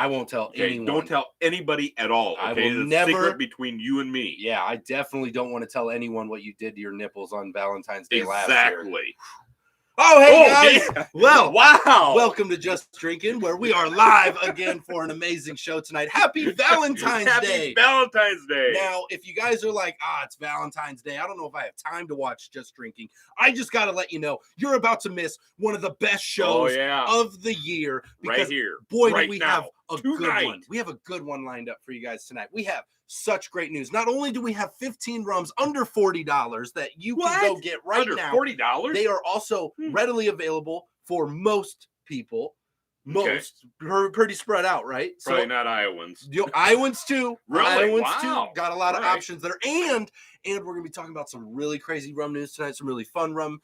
I won't tell anyone. Don't tell anybody at all. Okay, I will it's never. secret between you and me. Yeah, I definitely don't want to tell anyone what you did to your nipples on Valentine's Day last year. Exactly. Oh, hey guys! Yeah. Well, wow! Welcome to Just Drinking, where we are live again for an amazing show tonight. Happy Valentine's Day! Happy Valentine's Day! Now, if you guys are like, it's Valentine's Day, I don't know if I have time to watch Just Drinking. I just got to let you know, you're about to miss one of the best shows of the year. Because, right here. Boy, right do we now. have a good one. We have a good one lined up for you guys tonight. We have such great news. Not only do we have 15 rums under $40 that you can go get right now. $40? They are also readily available for most people. Most pretty spread out, right? Probably not Iowans. Iowans too. Really? Iowans Wow. too. Got a lot of options there. And we're going to be talking about some really crazy rum news tonight, some really fun rum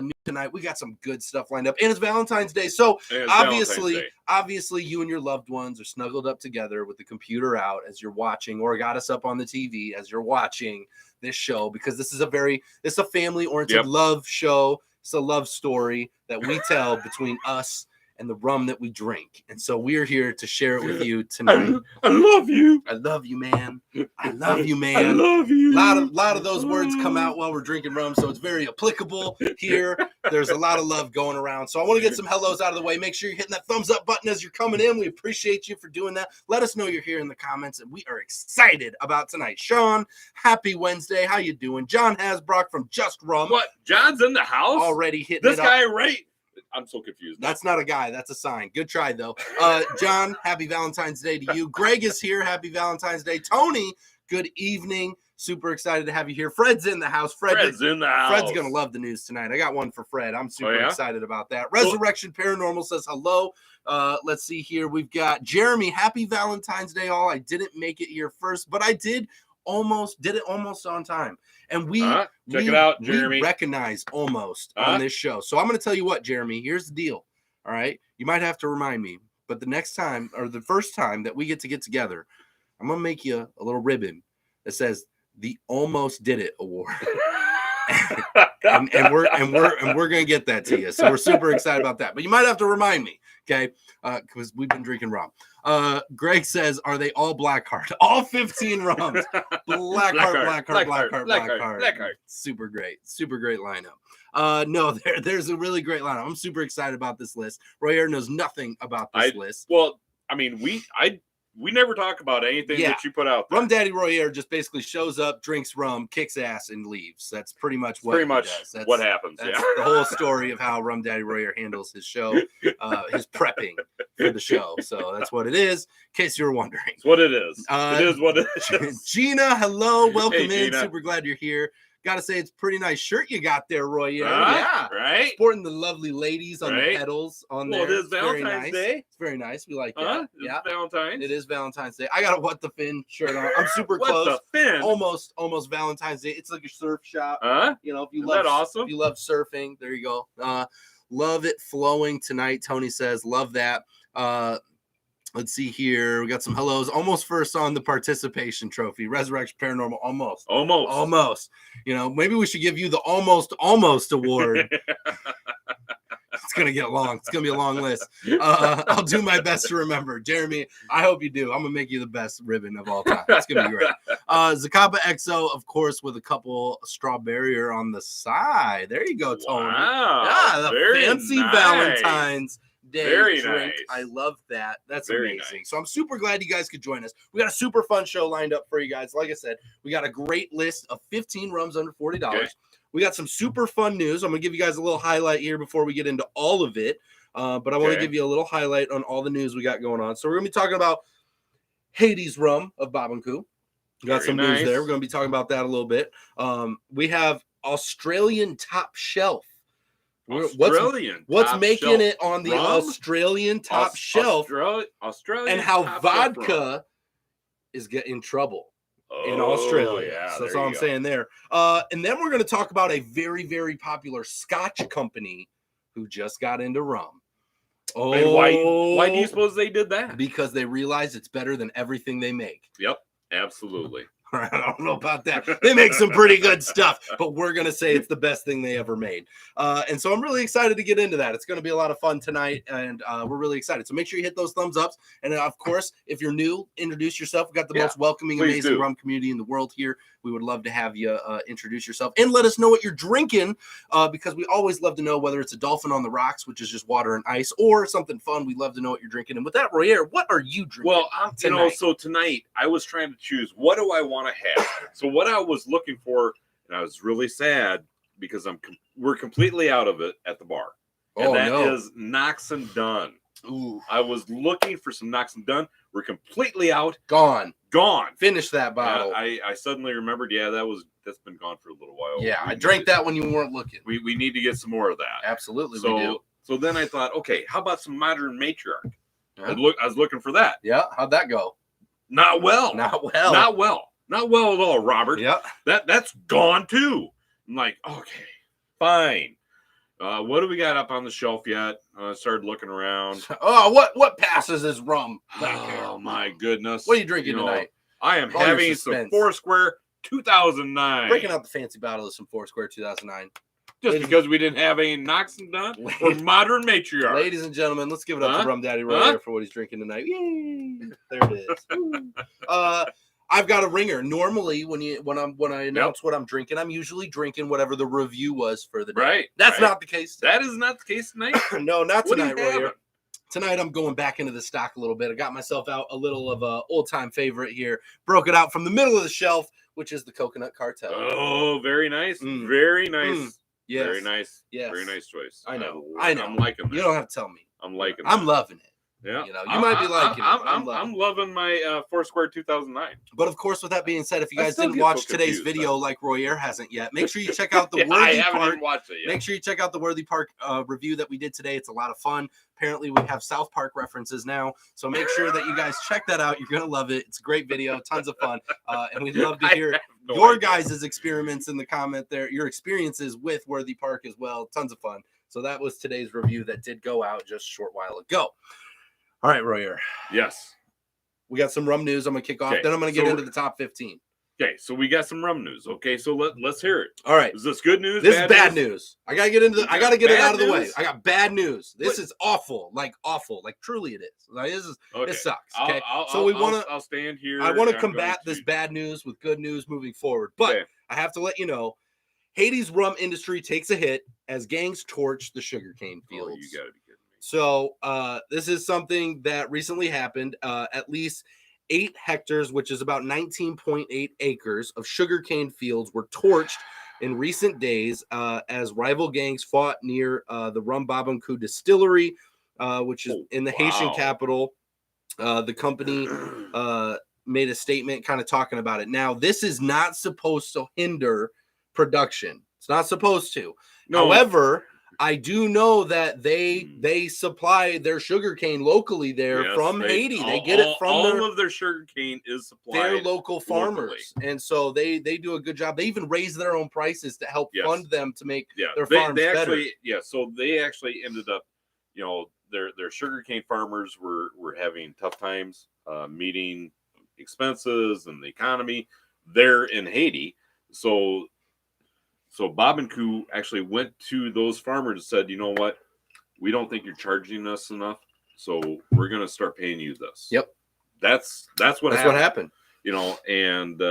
news tonight. We got some good stuff lined up. And it's Valentine's Day. So obviously you and your loved ones are snuggled up together with the computer out as you're watching, or got us up on the TV as you're watching this show, because this is a family-oriented love show. It's a love story that we tell between us and the rum that we drink. And so we're here to share it with you tonight. I love you. I love you, man. I love you, man. I love you. A lot of those words come out while we're drinking rum, so it's very applicable here. There's a lot of love going around. So I want to get some hellos out of the way. Make sure you're hitting that thumbs up button as you're coming in. We appreciate you for doing that. Let us know you're here in the comments, and we are excited about tonight. Sean, happy Wednesday. How you doing? John Hasbrock from Just Rum. What? John's in the house? Already hitting this guy right. I'm so confused. That's not a guy. That's a sign. Good try, though. John, happy Valentine's Day to you. Greg is here. Happy Valentine's Day. Tony, good evening. Super excited to have you here. Fred's in the house. Fred's in the house. Fred's going to love the news tonight. I got one for Fred. I'm super excited about that. Resurrection Paranormal says hello. Let's see here. We've got Jeremy. Happy Valentine's Day, all. I didn't make it here first, but I did it almost on time. And check it out, Jeremy. We recognize almost on this show. So I'm going to tell you what, Jeremy, here's the deal. All right. You might have to remind me, but the next time, or the first time that we get together, I'm going to make you a little ribbon that says the Almost Did It Award. and we're going to get that to you. So we're super excited about that, but you might have to remind me. Okay. Because we've been drinking rum. Greg says, are they all Blackheart? All 15 rums. Blackheart. Super great lineup. No, there's a really great lineup. I'm super excited about this list. Royer knows nothing about this list. Well, I mean, we never talk about anything that you put out there. Rum Daddy Royer just basically shows up, drinks rum, kicks ass, and leaves. That's pretty much what he does. That's what happens. That's the whole story of how Rum Daddy Royer handles his show, his prepping for the show. So that's what it is, in case you were wondering. It's what it is. It is what it is. Gina, hello. Welcome in. Gina. Super glad you're here. Gotta say, it's a pretty nice shirt you got there, Roy. Yeah, right. Sporting the lovely ladies on the pedals on there. Well, it is Valentine's Day. It's very nice. We like that. Yeah, Valentine's. It is Valentine's Day. I got a What the Fin shirt on. I'm super what close. The Fin? Almost Valentine's Day. It's like a surf shop. You know, if you awesome? If you love surfing, there you go. Love it flowing tonight. Tony says, love that. Let's see here. We got some hellos. Almost first on the participation trophy. Resurrection Paranormal. Almost. You know, maybe we should give you the almost award. It's going to get long. It's going to be a long list. I'll do my best to remember. Jeremy, I hope you do. I'm going to make you the best ribbon of all time. It's going to be great. Zacapa XO, of course, with a couple strawberry on the side. There you go, Tony. Wow. The fancy nice. Valentine's Day very drink. Nice. I love that. That's very amazing. Nice. So I'm super glad you guys could join us. We got a super fun show lined up for you guys. Like I said, we got a great list of 15 rums under $40. Okay. We got some super fun news. I'm going to give you guys a little highlight here before we get into all of it. But I want to give you a little highlight on all the news we got going on. So we're going to be talking about Hades rum of Bob and Coo. Got some news there. We're going to be talking about that a little bit. We have Australian Top Shelf. What's making it on the Australian top shelf? Australian and how vodka is getting trouble in Australia. Yeah, so that's all I'm saying there. And then we're going to talk about a very, very popular Scotch company who just got into rum. Oh, and why do you suppose they did that? Because they realize it's better than everything they make. Yep, absolutely. I don't know about that. They make some pretty good stuff, but we're going to say it's the best thing they ever made. And so I'm really excited to get into that. It's going to be a lot of fun tonight, and we're really excited. So make sure you hit those thumbs ups. And of course, if you're new, introduce yourself. We've got the most welcoming, amazing rum community in the world here. We would love to have you introduce yourself and let us know what you're drinking, because we always love to know whether it's a Dolphin on the Rocks, which is just water and ice, or something fun. We love to know what you're drinking. And with that, Royer, what are you drinking? Well, so tonight I was trying to choose what do I want to have. So what I was looking for, and I was really sad because we're completely out of it at the bar. And that is Knox and Dunn. Ooh. I was looking for some Knox and Dunn. We're completely out. Gone. Finish that bottle. I suddenly remembered, that's been gone for a little while. Yeah, I drank that when you weren't looking. We need to get some more of that. Absolutely, we do. So then I thought, okay, how about some Modern Matriarch? Yeah. I was looking for that. Yeah, how'd that go? Not well. Not well at all, Robert. Yeah. That's gone too. I'm like, okay, fine. What do we got up on the shelf yet? I started looking around. Oh, what passes as rum? Oh my goodness! What are you drinking tonight? I am having some Foursquare 2009. Breaking out the fancy bottle of some Foursquare 2009. Just because we didn't have a Knox and Dunn or Modern Matriarch. Ladies and gentlemen, let's give it up to Rum Daddy Royer for what he's drinking tonight. Yay! There it is. I've got a ringer. Normally, when I announce what I'm drinking, I'm usually drinking whatever the review was for the day. Right. That's not the case today. That is not the case tonight. No, not tonight, Royer. Tonight, I'm going back into the stock a little bit. I got myself out a little of a old-time favorite here. Broke it out from the middle of the shelf, which is the Coconut Cartel. Oh, very nice. Very nice. Yes. Very nice. Yes. Very nice choice. I know. I'm liking it. You don't have to tell me. I'm liking it. I'm loving it. Yeah. You might be liking it. I'm loving my Foursquare 2009. But of course, with that being said, if you guys didn't watch today's video, like Royer hasn't yet, make sure you check out the Worthy Park. Make sure you check out the Worthy Park review that we did today. It's a lot of fun. Apparently, we have South Park references now, so make sure that you guys check that out. You're gonna love it. It's a great video, tons of fun, and we'd love to hear your guys' experiments in the comment there. Your experiences with Worthy Park as well. Tons of fun. So that was today's review that did go out just a short while ago. All right, Royer. Yes. We got some rum news. I'm going to kick off. Then I'm going to get into the top 15. Okay, so we got some rum news. Okay, so let's hear it. All right. Is this good news? This is bad news. I got to get into I got to get it out of the way. I got bad news. This is awful. Like truly it is. Like, it sucks. Okay. I'll stand here. I want to combat this bad news with good news moving forward. But I have to let you know, Haiti's rum industry takes a hit as gangs torch the sugarcane fields. Oh, you got to be kidding me. So this is something that recently happened. At least 8 hectares, which is about 19.8 acres of sugarcane fields, were torched in recent days as rival gangs fought near the Rum Babamkou distillery, which is in the Haitian capital. The company made a statement kind of talking about it. Now, this is not supposed to hinder production. It's not supposed to. No. However, I do know that they supply their sugarcane locally there from Haiti. They get it from all of their sugarcane is supplied their local farmers, and so they do a good job. They even raise their own prices to help fund them to make their farms better. So they actually ended up, their sugarcane farmers were having tough times meeting expenses and the economy there in Haiti. So Babamkou actually went to those farmers and said, you know what? We don't think you're charging us enough, so we're going to start paying you this. Yep. That's what happened. And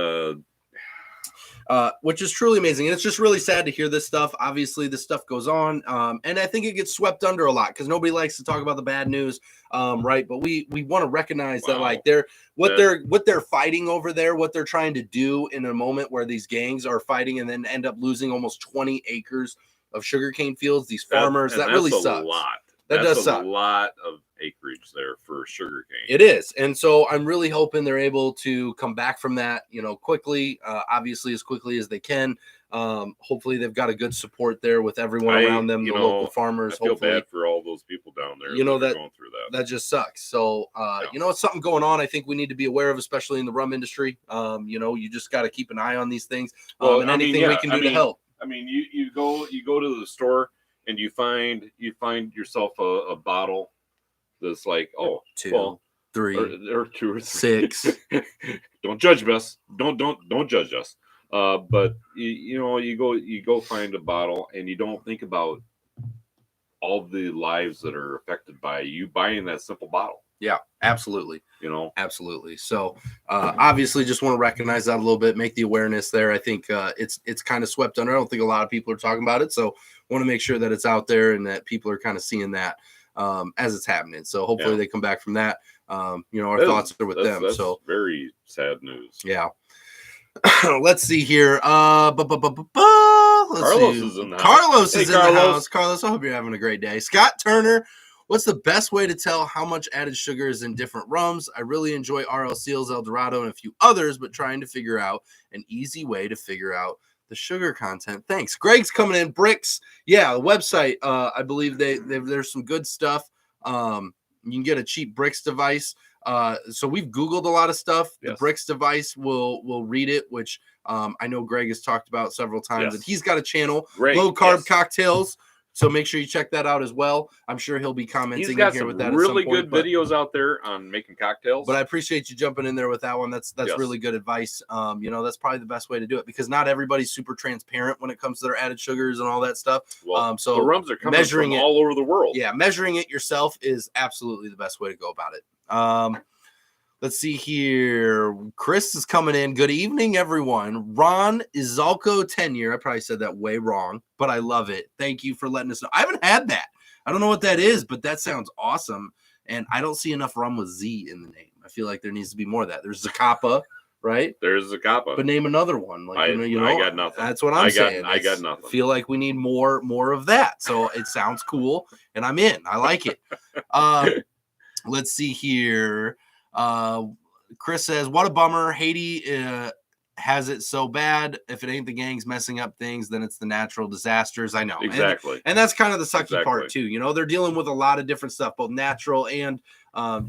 which is truly amazing. And it's just really sad to hear this stuff. Obviously, this stuff goes on. And I think it gets swept under a lot because nobody likes to talk about the bad news. Right. But we want to recognize that like what they're fighting over there, what they're trying to do in a moment where these gangs are fighting and then end up losing almost 20 acres of sugarcane fields. These farmers, that really sucks. That does suck. A lot of acreage there for sugarcane. It is. And so I'm really hoping they're able to come back from that, quickly, obviously as quickly as they can. Hopefully they've got a good support there with everyone around them, the local farmers. I feel bad for all those people down there. That going through that just sucks. So, it's something going on. I think we need to be aware of, especially in the rum industry. You just got to keep an eye on these things and anything we can do to help. I mean, you go to the store and you find yourself a bottle that's like, $2, 3 or 2 or 3. 6. Don't judge us. Don't judge us. But you know, you go find a bottle, and you don't think about all the lives that are affected by you buying that simple bottle. Yeah, absolutely. You know, absolutely. So obviously just want to recognize that a little bit, make the awareness there. I think it's kind of swept under. I don't think a lot of people are talking about it. So want to make sure that it's out there and that people are kind of seeing that as it's happening. So hopefully they come back from that. You know, our thoughts are with them. That's so very sad news. Yeah. Let's see here. Carlos is in the house. Carlos is in the house. Carlos, I hope you're having a great day. Scott Turner, what's the best way to tell how much added sugar is in different rums? I really enjoy RL Seals, El Dorado, and a few others, but trying to figure out an easy way to figure out the sugar content. Thanks. Greg's coming in. Bricks. Yeah, the website. I believe there's some good stuff. You can get a cheap Bricks device. So we've Googled a lot of stuff. Yes. The Bricks device will read it, which I know Greg has talked about several times. Yes. And he's got a channel, Low Carb Cocktails. So make sure you check that out as well. I'm sure he'll be commenting. He's got in here some with that really good videos out there on making cocktails. But I appreciate you jumping in there with that one. That's really good advice. You know, that's probably the best way to do it because not everybody's super transparent when it comes to their added sugars and all that stuff. Well, so the rums are coming from all over the world. Yeah, measuring it yourself is absolutely the best way to go about it. Let's see here. Chris is coming in. Good evening, everyone. Ron Izalco tenure. I probably said that way wrong, but I love it. Thank you for letting us know. I haven't had that. I don't know what that is, but that sounds awesome. And I don't see enough rum with Z in the name. I feel like there needs to be more of that. There's Zacapa, right? There's Zacapa. But name another one. Like you know, I got nothing. That's what I'm saying. I got nothing. I feel like we need more of that. So it sounds cool, and I'm in. I like it. Let's see here. Chris says, what a bummer. Haiti has it so bad. If it ain't the gangs messing up things, then it's the natural disasters. I know. Exactly. And that's kind of the sucky part too. You know, they're dealing with a lot of different stuff, both natural and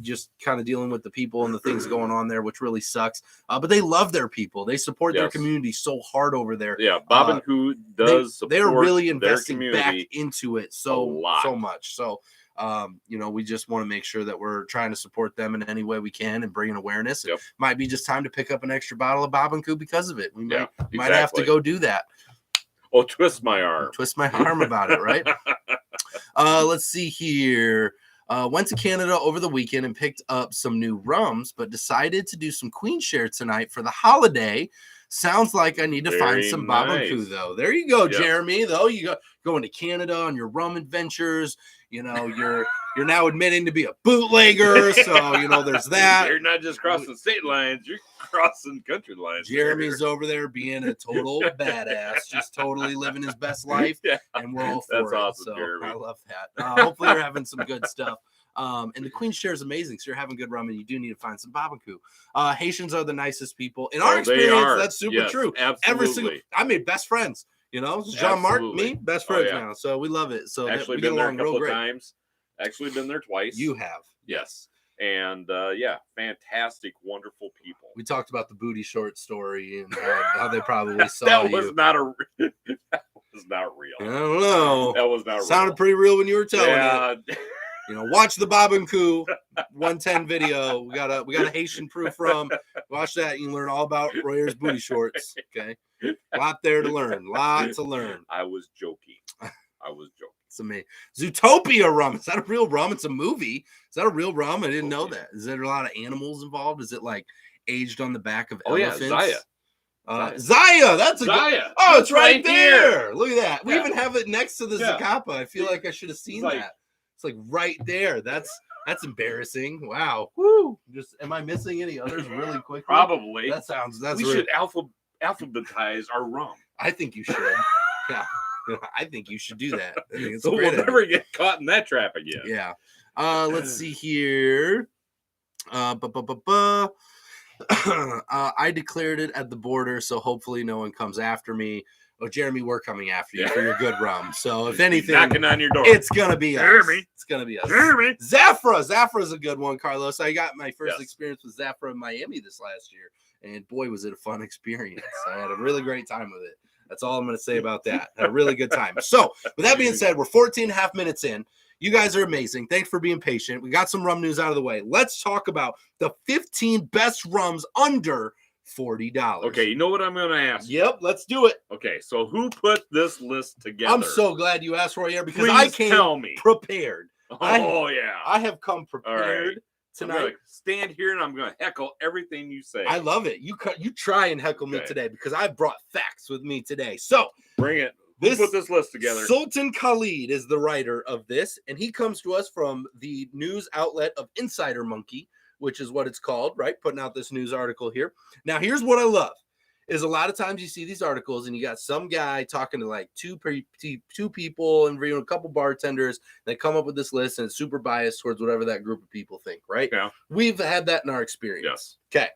just kind of dealing with the people and the things going on there, which really sucks. But they love their people. They support their community so hard over there. Yeah. Bob and Who does they are really investing back into it so much. So you know, we just want to make sure that we're trying to support them in any way we can and bring an awareness. It might be just time to pick up an extra bottle of Bob and Coo because of it. We might have to go do that. Oh, twist my arm about it, right? Let's see here. Went to Canada over the weekend and picked up some new rums, but decided to do some Queen Share tonight for the holiday. Sounds like I need to find some Bob and Coo, though. There you go, Jeremy. Though you going to Canada on your rum adventures. You know, you're now admitting to be a bootlegger, so you know there's that. You're not just crossing state lines; you're crossing country lines. Jeremy's over there being a total badass, just totally living his best life, and we're all for it. Awesome, so Jeremy. I love that. Hopefully, you're having some good stuff. And the Queen Share is amazing. So you're having good rum, and you do need to find some Bob and Coo. Haitians are the nicest people. In our experience, that's super true. Absolutely. I made best friends. You know, Jean-Marc, me, best friends now. So we love it. So actually been there a couple of times. Actually been there twice. You have. Yes. And fantastic, wonderful people. We talked about the booty short story and how they probably saw that was not real. I don't know. That was not real. Sounded pretty real when you were telling it. You know, watch the Bob and Coo 110 video. We got a Haitian proof rum. Watch that. You can learn all about Royer's booty shorts. Okay. Lot there to learn. Lot to learn. I was joking. It's amazing. Zootopia rum. Is that a real rum? It's a movie. Is that a real rum? I didn't know that. Is there a lot of animals involved? Is it like aged on the back of elephants? Zaya. Zaya. That's a Zaya. good. Oh, it's right there. Here. Look at that. We even have it next to the Zacapa. I feel like I should have seen that. It's like right there. That's embarrassing. Wow. Woo. Just am I missing any others really quickly? Probably. We should alphabetize our rum. I think you should. Yeah. I think you should do that. I think it's so we'll never get caught in that trap again. Yeah. Let's see here. I declared it at the border, so hopefully no one comes after me. Oh, Jeremy, we're coming after you for your good rum. So if anything, knocking on your door, it's gonna be Jeremy. Us. It's gonna be us. Jeremy. Zafra's a good one, Carlos. I got my first experience with Zafra in Miami this last year, and boy, was it a fun experience. I had a really great time with it. That's all I'm going to say about that. Had a really good time. So with that being said, we're 14 and a half minutes in. You guys are amazing. Thanks for being patient. We got some rum news out of the way. Let's talk about the 15 best rums under $40. Okay, you know what I'm going to ask? Yep, let's do it. Okay, so who put this list together? I'm so glad you asked, Royer, because Please I came tell me. prepared. Yeah. I have come prepared tonight. I'm going to stand here and I'm going to heckle everything you say. I love it. You try and heckle me today because I brought facts with me today. So bring it. Who put this list together? Sultan Khalid is the writer of this, and he comes to us from the news outlet of Insider Monkey, which is what it's called, right? Putting out this news article here. Now, here's what I love is a lot of times you see these articles and you got some guy talking to like two people and a couple bartenders. They come up with this list and it's super biased towards whatever that group of people think, right? Yeah. We've had that in our experience. Yes. Okay.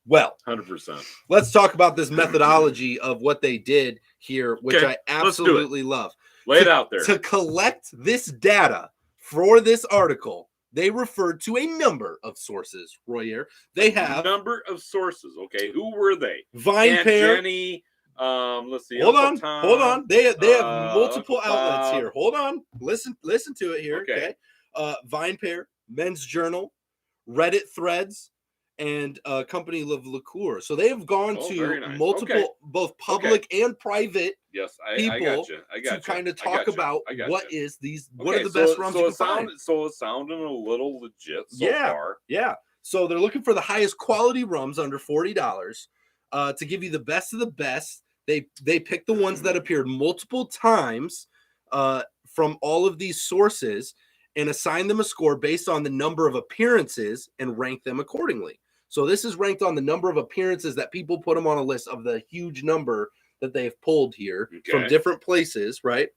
Well, 100%. Let's talk about this methodology of what they did here, which I absolutely love. Lay it out there. To collect this data for this article, they referred to a number of sources, Royer. They have number of sources. Okay, who were they? VinePair. Jenny. Let's see. Hold on. They have multiple outlets here. Hold on. Listen to it here. Okay. VinePair, Men's Journal, Reddit threads, and company of liqueur. So they have gone to multiple, both public and private people to kind of talk about what is these, what are the best rums you can find. So it's sounding a little legit so far. Yeah. So they're looking for the highest quality rums under $40 to give you the best of the best. They pick the ones that appeared multiple times from all of these sources and assign them a score based on the number of appearances and rank them accordingly. So this is ranked on the number of appearances that people put them on a list of the huge number that they've pulled here from different places, right?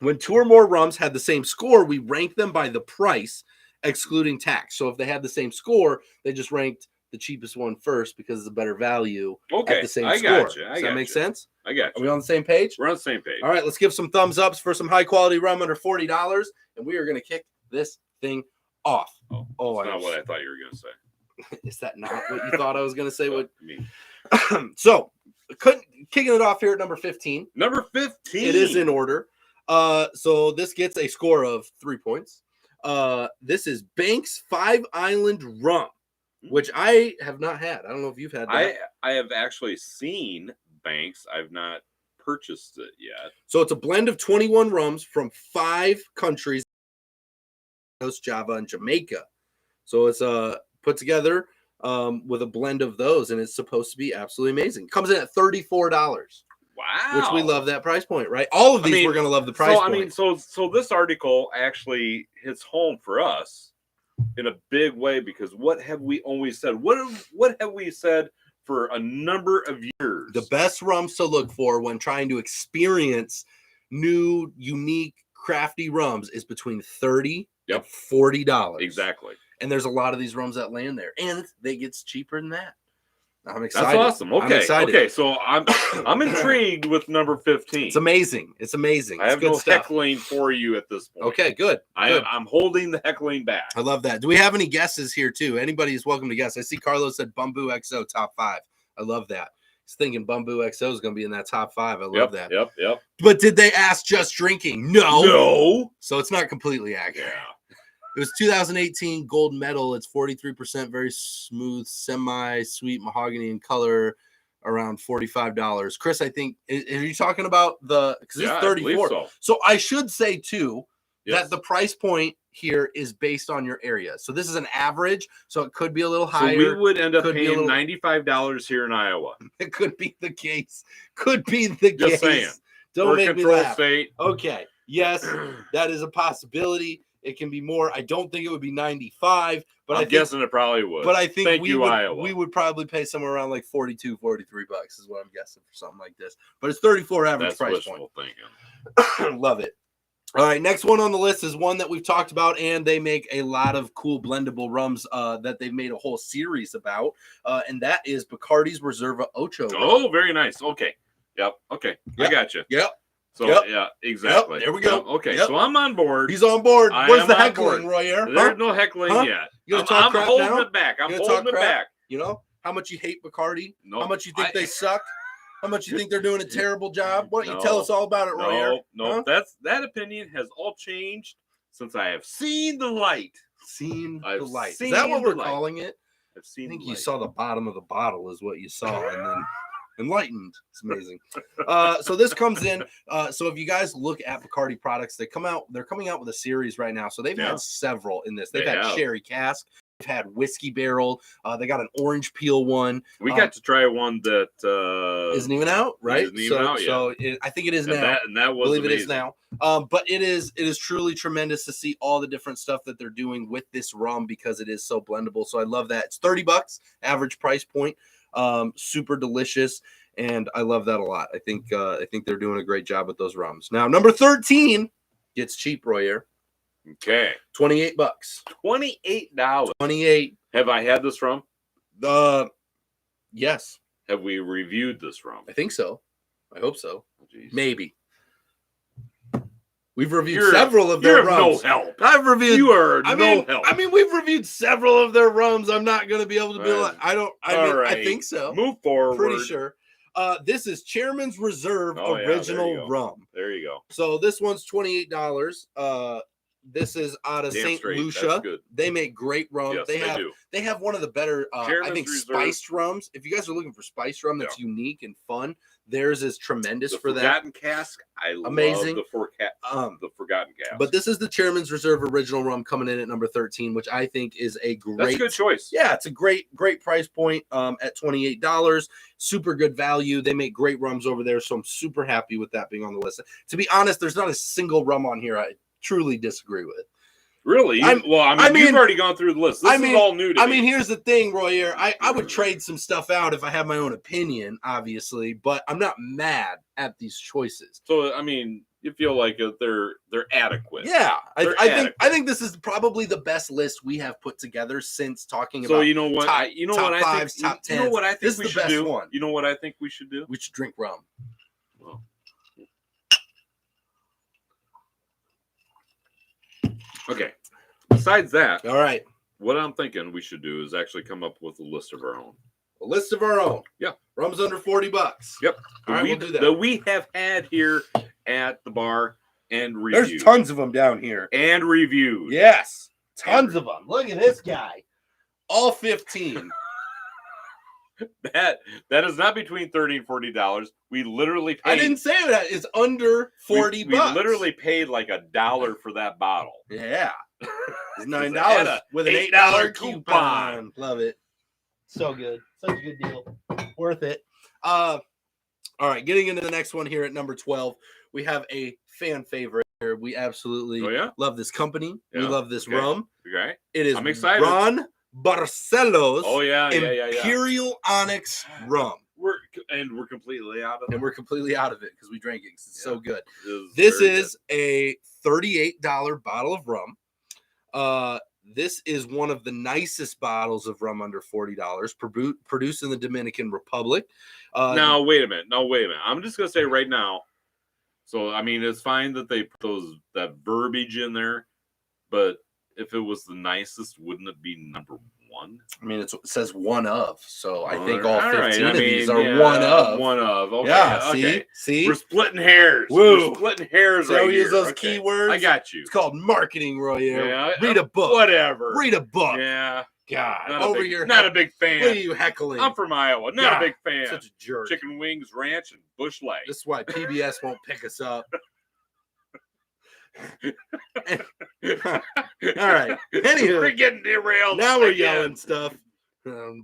When two or more rums had the same score, we rank them by the price, excluding tax. So if they had the same score, they just ranked the cheapest one first because it's a better value at the same score. Does that make sense? I got you. Are we on the same page? We're on the same page. All right, let's give some thumbs ups for some high quality rum under $40, and we are going to kick this thing off. That's not what I thought you were going to say. Is that not what you thought I was going to say? What you mean? So, kicking it off here at number 15. Number 15. It is in order. So this gets a score of 3 points. This is Banks 5 Island Rum, which I have not had. I don't know if you've had that. I have actually seen Banks. I've not purchased it yet. So it's a blend of 21 rums from 5 countries, Java and Jamaica. So it's put together with a blend of those, and it's supposed to be absolutely amazing. Comes in at $34. Wow. Which we love that price point, right? All of these we're going to love the price point. So this article actually hits home for us in a big way, because what have we always said? What have we said for a number of years? The best rums to look for when trying to experience new, unique, crafty rums is between $30 and $40. Exactly. And there's a lot of these rums that land there, and they get cheaper than that. I'm excited. That's awesome. Okay, so I'm intrigued with number 15. It's amazing. I have no heckling for you at this point. Okay, good. I'm holding the heckling back. I love that. Do we have any guesses here too? Anybody is welcome to guess. I see Carlos said Bamboo XO top 5. I love that. He's thinking Bamboo XO is going to be in that top 5. I love that. Yep. But did they ask just drinking? No. So it's not completely accurate. Yeah. It was 2018 gold medal. It's 43%, very smooth, semi-sweet mahogany in color, around $45. Chris, I think, are you talking about because it's 34. So I should say too that the price point here is based on your area. So this is an average, so it could be a little higher. So we would end up paying $95 here in Iowa. It could be the case. Could be the case. Just saying. Don't make me laugh. State. Okay. Yes, that is a possibility. It can be more. I don't think it would be 95, but I'm guessing it probably would. But I think Iowa. We would probably pay somewhere around like $42, $43 is what I'm guessing for something like this. But it's 34 average price point. Thinking. Love it. All right, next one on the list is one that we've talked about, and they make a lot of cool blendable rums that they've made a whole series about, and that is Bacardi's Reserva Ocho. Oh, very nice. Okay. Yep. Okay. I got you. Yep. So, yeah, exactly. Yep, there we go. Yep. Okay, so I'm on board. He's on board. Where's the heckling, Royer? There's no heckling yet. I'm holding it back. I'm holding it back. You know how much you hate Bacardi? No. How much you think they suck? How much you think they're doing a terrible job? Why don't you tell us all about it, Royer? No. Huh? That opinion has all changed since I have seen the light. The light. Is that what we're calling it? I've seen. I think you saw the bottom of the bottle is what you saw, and then enlightened. It's amazing. So this comes in. So if you guys look at Bacardi products, they're coming out with a series right now. So they've had several in this. They've had Sherry Cask. They've had Whiskey Barrel. They got an orange peel one. We got to try one that isn't even out, right? Isn't even out yet. So I think it is now. That was I believe amazing. it is now. But it is truly tremendous to see all the different stuff that they're doing with this rum because it is so blendable. So I love that. It's $30 average price point. Super delicious, and I love that a lot. I think they're doing a great job with those rums. Now number 13 gets cheap, Royer. Okay, $28. $28. 28. Have I had this rum? Yes. Have we reviewed this rum? I think so. I hope so. Oh, maybe. We've reviewed several of their rums. No help. I've reviewed. You are no help. I mean, we've reviewed several of their rums. I'm not going to be able to be like. I think so. Move forward. Pretty sure. This is Chairman's Reserve Original Rum. There you go. So this one's $28. This is out of St. Lucia. They make great rum. Yes, they have one of the better, I think, spiced rums. If you guys are looking for spiced rum that's unique and fun, theirs is tremendous for that. Forgotten Cask, amazing. Love the Forgotten Cask. But this is the Chairman's Reserve Original Rum coming in at number 13, which I think is a great. That's a good choice. Yeah, it's a great price point at $28. Super good value. They make great rums over there, so I'm super happy with that being on the list. To be honest, there's not a single rum on here I truly disagree with. Really? You've already gone through the list. This is all new to me. I mean, here's the thing, Royer. I would trade some stuff out if I had my own opinion, obviously, but I'm not mad at these choices. So, I mean, you feel like they're adequate. Yeah, I think this is probably the best list we have put together since talking about. So you know what? Top fives, you know what I think we should do? You know what I think we should do? We should drink rum. Well. Okay. Besides that, all right. What I'm thinking we should do is actually come up with a list of our own. A list of our own. Yeah. Rum's under $40. Yep. All right, we'll do that. That we have had here at the bar and reviewed. There's tons of them down here. And reviewed. Yes. Tons of them. Look at this guy. All 15. That is not between $30 and $40. We literally paid. I didn't say that. It's under $40. We literally paid like $1 for that bottle. Yeah. It's $9 with an $8 coupon. Love it. So good. Such a good deal. Worth it. All right. Getting into the next one here at number 12. We have a fan favorite here. We absolutely love this company. Yeah. We love this rum. Okay. It is I'm excited. Ron Barcelo's Imperial Onyx rum. We're completely out of it. And we're completely out of it because we drank it because it's so good. This is a $38 bottle of rum. This is one of the nicest bottles of rum under $40, produced in the Dominican Republic. Now, wait a minute. I'm just going to say right now. So, I mean, it's fine that they put that verbiage in there, but if it was the nicest, wouldn't it be number one? I mean, it says one of, so I think all 15 of these are one of. One of. Okay. Yeah, okay. See? We're splitting hairs. Woo. We're splitting hairs so right use here. those keywords. I got you. It's called marketing, Royer. Yeah, read a book. Whatever. Read a book. Yeah. God. Not a big fan. What are you heckling? I'm from Iowa. Not a big fan. Such a jerk. Chicken wings, ranch, and Bush Light. This is why PBS won't pick us up. All right. Anyway, we're getting derailed. Now we're yelling stuff.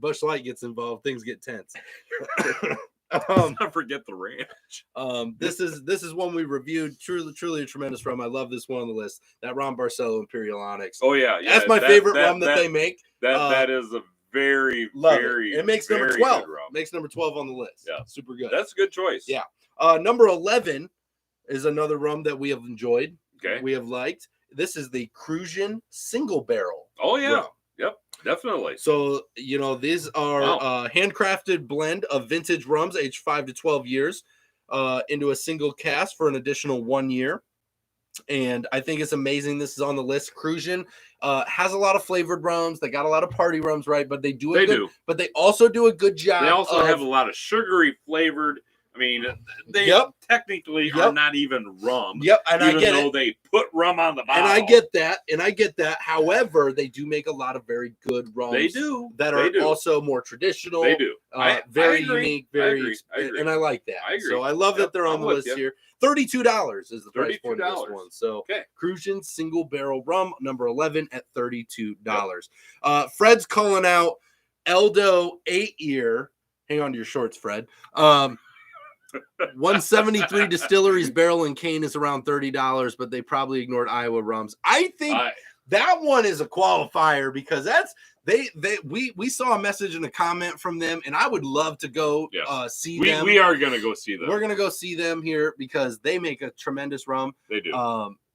Bush Light gets involved. Things get tense. Don't forget the ranch. This is one we reviewed. Truly a tremendous rum. I love this one on the list. That Ron Barcelo Imperial Onyx. Oh yeah. That's my favorite rum that they make. That is a very it makes number 12. Makes number 12 on the list. Yeah, super good. That's a good choice. Yeah. Number 11 is another rum that we have enjoyed. Okay. We have liked. This is the Crucian Single Barrel. Oh yeah. Rum. Yep. Definitely. So, these are handcrafted blend of vintage rums aged 5 to 12 years into a single cask for an additional 1 year. And I think it's amazing. This is on the list. Crucian has a lot of flavored rums. They got a lot of party rums, right? But they do. But they also do a good job. They also have a lot of sugary flavored I mean, they technically are not even rum. Yep, and even I get though it. they put rum on the bottle. And I get that. However, they do make a lot of very good rums. They do. That are also more traditional. They do. Very I agree. unique, very I agree. and I like that. I agree. So I love that they're on the list here. $32 is the price point of this one. So Crucian single barrel rum, number 11 at $32. Yep. Fred's calling out Eldo 8-year. Hang on to your shorts, Fred. 173 Distilleries barrel and cane is around $30, but they probably ignored Iowa rums. I think that one is a qualifier because that's we saw a message in a comment from them, and I would love to go see them. We are gonna go see them. We're gonna go see them here because they make a tremendous rum. They do.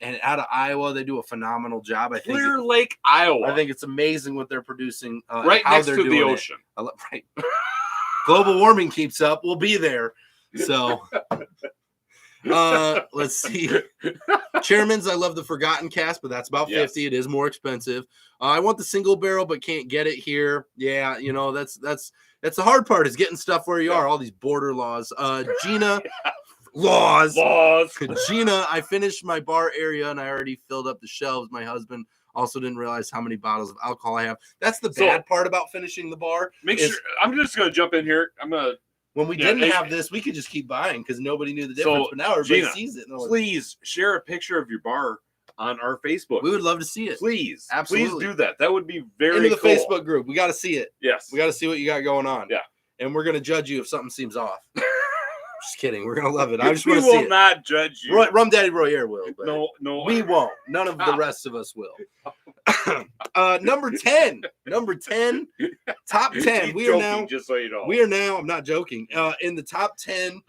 And out of Iowa, they do a phenomenal job. I think Clear Lake, Iowa. I think it's amazing what they're producing. Right how next they're to doing the ocean. Right. Global warming keeps up. We'll be there. So let's see. Chairman's, I love the Forgotten Cast, but that's about 50. It is more expensive. I want the single barrel, but can't get it here. Yeah, you know, that's the hard part is getting stuff where you are. All these border laws. Gina, laws. Gina, I finished my bar area and I already filled up the shelves. My husband also didn't realize how many bottles of alcohol I have. That's the bad part about finishing the bar. Make sure. I'm just going to jump in here. When we didn't have this, we could just keep buying because nobody knew the difference. But now everybody sees it. Please share a picture of your bar on our Facebook. We would love to see it. Please. Absolutely. Please do that. That would be very Into the cool. Facebook group. We got to see it. Yes. We got to see what you got going on. Yeah. And we're going to judge you if something seems off. Just kidding. We're going to love it. I just want to see it. We will not judge you. Rum Daddy Royer will. But no. We won't. None of the rest of us will. Number 10. Top 10. We are now, just so you know. We are now, I'm not joking, in the top 10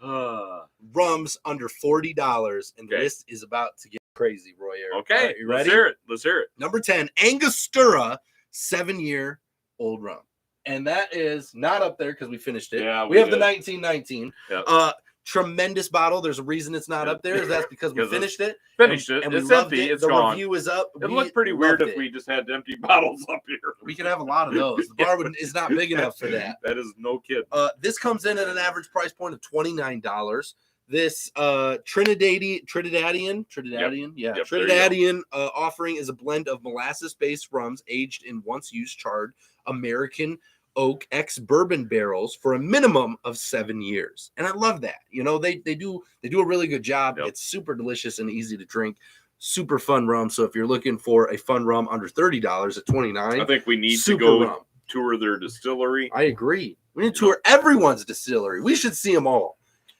rums under $40. And the list is about to get crazy, Royer. Okay. Right, you ready? Let's hear it. Number 10, Angostura 7-year-old rum. And that is not up there because we finished it. Yeah, we have the 1919. Yep. Tremendous bottle. There's a reason it's not up there. That's because we finished it. And it's we empty. It. It's the gone. Review is up. It looked pretty weird if we just had empty bottles up here. We could have a lot of those. The bar is not big enough for that. That is no kid. This comes in at an average price point of $29. This Trinidadian offering is a blend of molasses-based rums aged in once-used charred American oak ex-bourbon barrels for a minimum of 7 years. And I love that. You know, they do a really good job. Yep. It's super delicious and easy to drink. Super fun rum. So if you're looking for a fun rum under $30 at $29, I think we need to go tour their distillery. I agree. We need to tour everyone's distillery. We should see them all.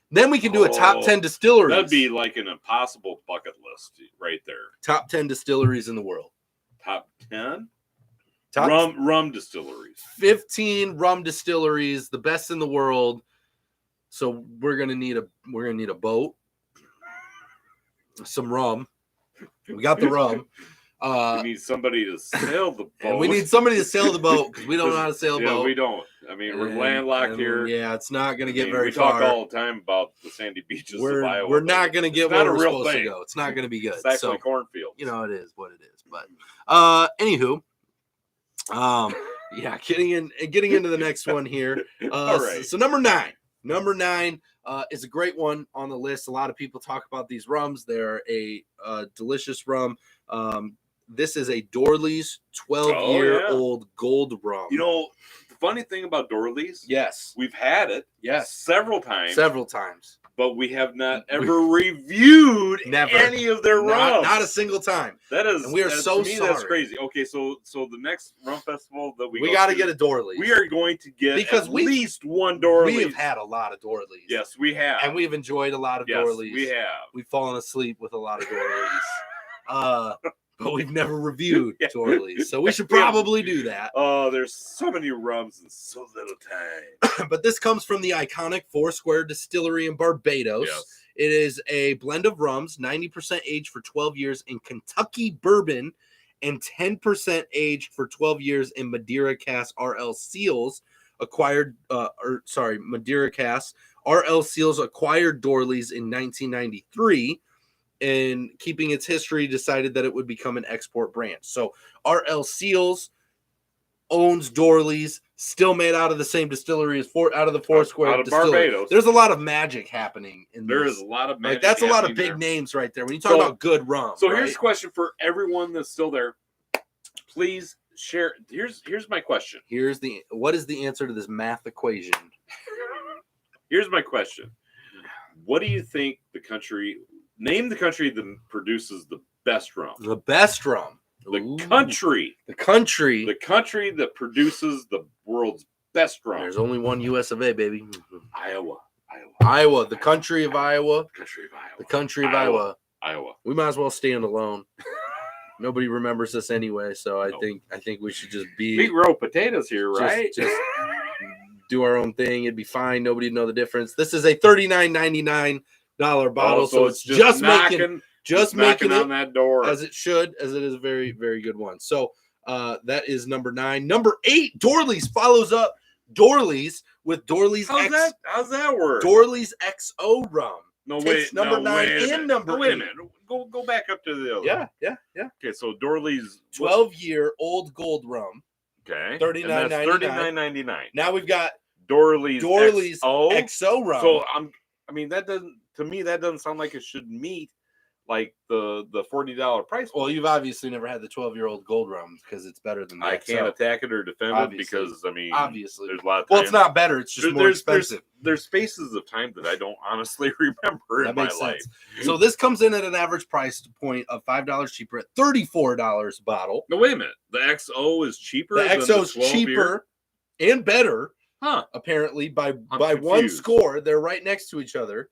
Then we can do a top 10 distilleries. That'd be like an impossible bucket list right there. Top 10 distilleries in the world. Top 10? Rum distilleries. 15 rum distilleries, the best in the world. So we're gonna need a boat, some rum. We got the rum. We need somebody to sail the boat. And we need somebody to sail the boat because we don't know how to sail a boat. Yeah, we don't. I mean, we're landlocked here. Yeah, it's not going to get very far. We talk all the time about the sandy beaches of Iowa. We're not going to get where we're supposed to go. It's not going to be good. It's actually cornfields. You know, it is what it is. But anywho, yeah, getting into the next one here. All right. So number nine is a great one on the list. A lot of people talk about these rums. They're a delicious rum. This is a Dorley's 12-year-old gold rum. You know, the funny thing about Dorley's, yes, we've had it several times, but we have not ever reviewed any of their rums. Not a single time. That is, and we are so sorry. That's crazy. Okay, so the next rum festival that we got to get a Dorley's. We are going to get at least one Dorley's. We have had a lot of Dorley's. Yes, we have, and we've enjoyed a lot of Dorley's. We have. We've fallen asleep with a lot of Dorley's. But we've never reviewed Dorley's, so we should probably do that. Oh, there's so many rums in so little time. But this comes from the iconic Four Square Distillery in Barbados. Yes. It is a blend of rums, 90% aged for 12 years in Kentucky bourbon and 10% aged for 12 years in Madeira Cask RL Seals. Madeira Cask RL Seals acquired Dorley's in 1993. And keeping its history, decided that it would become an export brand. So RL Seals owns Dorley's, still made out of the same distillery as out of the Foursquare out of distillery. Barbados. There's a lot of magic happening in There this. is a lot of magic. Like, that's a lot of big there. names right there. When you talk about good rum. So right? here's a question for everyone that's still there. Please share. Here's my question. What is the answer to this math equation? Here's my question. What do you think name the country that produces the best rum? The best rum. The country that produces the world's best rum. There's only one US of A, baby. Iowa. The country of Iowa. The country of Iowa. Iowa. We might as well stand alone. Nobody remembers us anyway, so I think we should just we grow potatoes here, right? Just do our own thing. It'd be fine. Nobody'd know the difference. This is a $39.99 bottle, so it's just making on that door as it should, as it is a very, very good one. So that is number 9. Number 8, Dorley's follows up Dorley's with Dorley's How's that work? Dorley's XO rum. No, wait. Number 9 and number 8. Wait a minute. Go back up to the other. Yeah. Okay, so Dorley's 12-year-old gold rum. Okay. $39.99. Now we've got Dorley's XO rum. So to me that doesn't sound like it should meet like the $40 price. Well, you've obviously never had the 12-year-old gold rum because it's better than that. I can't attack it or defend it because obviously there's a lot of time. Well, it's not better, it's just more expensive. There's spaces of time that I don't honestly remember in my life. So this comes in at an average price point of $5 cheaper at $34 a bottle. No, wait a minute. The XO is cheaper. The XO is cheaper and better. Huh? Apparently by one score. They're right next to each other.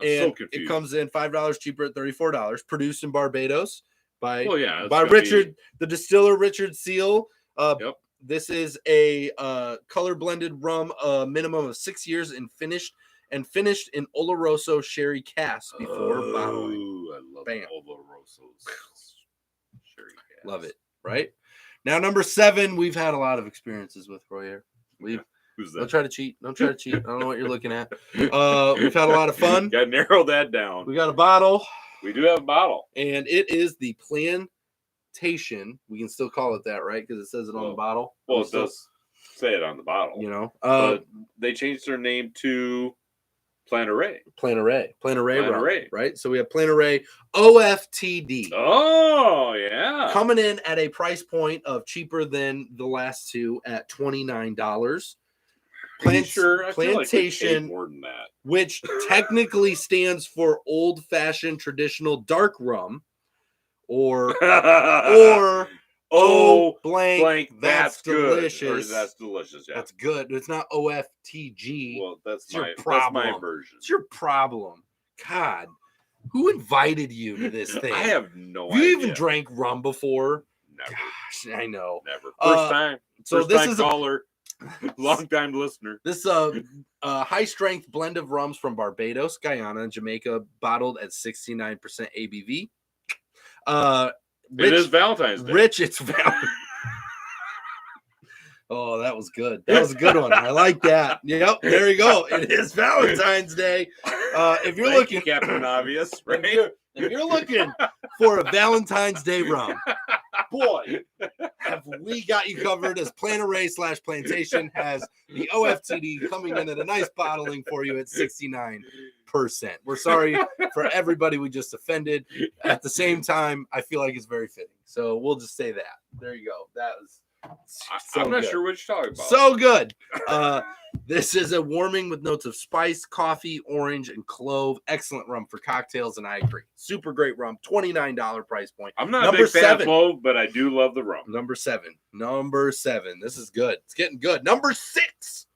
And it comes in $5 cheaper at $34. Produced in Barbados by Richard, the distiller Richard Seal. Yep. This is a color blended rum, a minimum of 6 years, and finished in Oloroso sherry cask before bottling. I love Oloroso's sherry cask. Love it. Right now, number 7, we've had a lot of experiences with Royer. Who's that? Don't try to cheat. I don't know what you're looking at. We've had a lot of fun. Got to narrow that down. We got a bottle. We do have a bottle. And it is the Plantation. We can still call it that, right? Because it says it on the bottle. Well, it does say it on the bottle. You know. But they changed their name to Plantaray rum, right? So we have Plantaray OFTD. Oh, yeah. Coming in at a price point of cheaper than the last two at $29. Plantation, more than that. Which technically stands for old-fashioned traditional dark rum, or blank that's delicious. Or that's delicious. Yeah, that's good. It's not OFTG. Well, that's your problem. That's my version. It's your problem. God, who invited you to this thing? I have no idea. You even drank rum before? Never. Gosh, I know. Never. First time. So this is caller. Long-time listener. This high-strength blend of rums from Barbados, Guyana, and Jamaica, bottled at 69% ABV. It is Valentine's Day. It's Valentine's. Oh, that was good. That was a good one. I like that. Yep, there you go. It is Valentine's Day. If you're looking, Captain Obvious, right? If you're looking for a Valentine's Day rum, boy, have we got you covered, as Plantaray/Plantation has the OFTD coming in at a nice bottling for you at 69%. We're sorry for everybody we just offended. At the same time, I feel like it's very fitting. So we'll just say that. There you go. That was so I'm not good. sure what you're talking about. So good. This is a warming with notes of spice, coffee, orange, and clove. Excellent rum for cocktails, and I agree. Super great rum. $29 price point. I'm not a big fan of clove, but I do love the rum. Number 7. This is good. It's getting good. Number 6.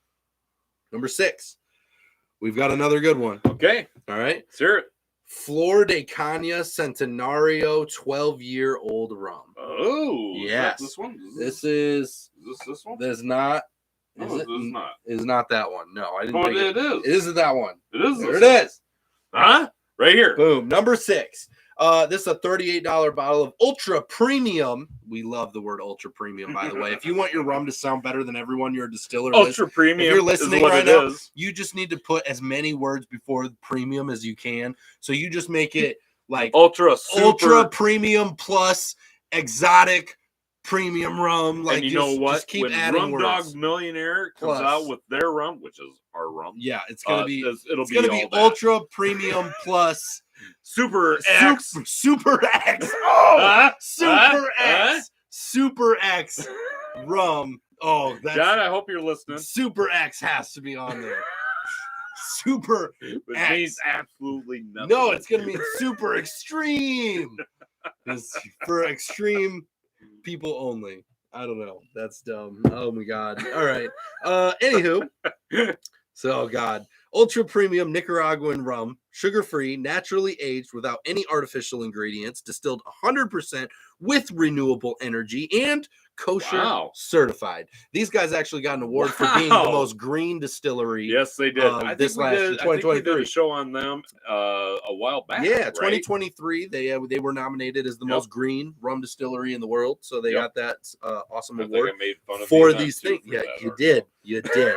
We've got another good one. Okay. All right. Let's hear it. Flor de Caña Centenario 12-year-old rum. Oh, yes. This one? This is this one? There's not. No, this is not. Is not that one. No, I didn't. Oh, think it is. It isn't that one. It is. There it is. Huh? Right here. Boom. Number 6. This is a $38 bottle of ultra premium. We love the word ultra premium, by the way. If you want your rum to sound better than everyone, you're a distiller. Ultra premium. If you're listening is what right it now, is. you just need to put as many words before premium as you can. So you just make it like ultra premium plus exotic premium rum. Like, and you know what? Just keep when adding Rum words. Dog Millionaire comes out with their rum, which is our rum. Yeah, it's gonna be. It'll gonna be ultra premium plus super X. Super X. Oh, Super X. Super X rum. Oh, that's John, I hope you're listening. Super X has to be on there. Super Which X. means absolutely nothing. No, it's gonna be super extreme. It's for extreme people only. I don't know. That's dumb. Oh my god. All right. Anywho. So God. Ultra premium Nicaraguan rum, sugar-free, naturally aged without any artificial ingredients, distilled 100% with renewable energy and kosher certified. These guys actually got an award for being the most green distillery. Yes, they did. I think we did 2023 show on them a while back. Yeah, 2023. They were nominated as the most green rum distillery in the world. So they got that awesome award I made fun of for these things. Yeah, you did. You did.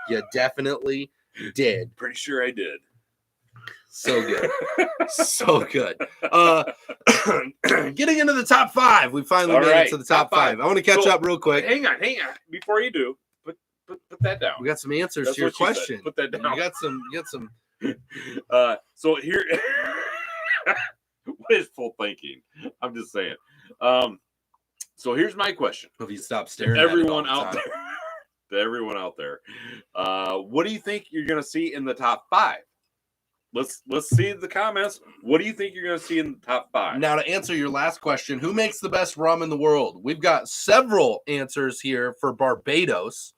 You definitely did. Pretty sure I did. So good. So good. Getting into the top 5. We finally made it to the top 5. I want to catch up real quick. Hang on. Before you do, put that down. We got some answers to your question. Put that down. You got some. So here what is full thinking? I'm just saying. So here's my question. If you stop staring everyone out there. To everyone out there. What do you think you're gonna see in the top 5? Let's see the comments. What do you think you're going to see in the top 5? Now, to answer your last question, who makes the best rum in the world? We've got several answers here for Barbados.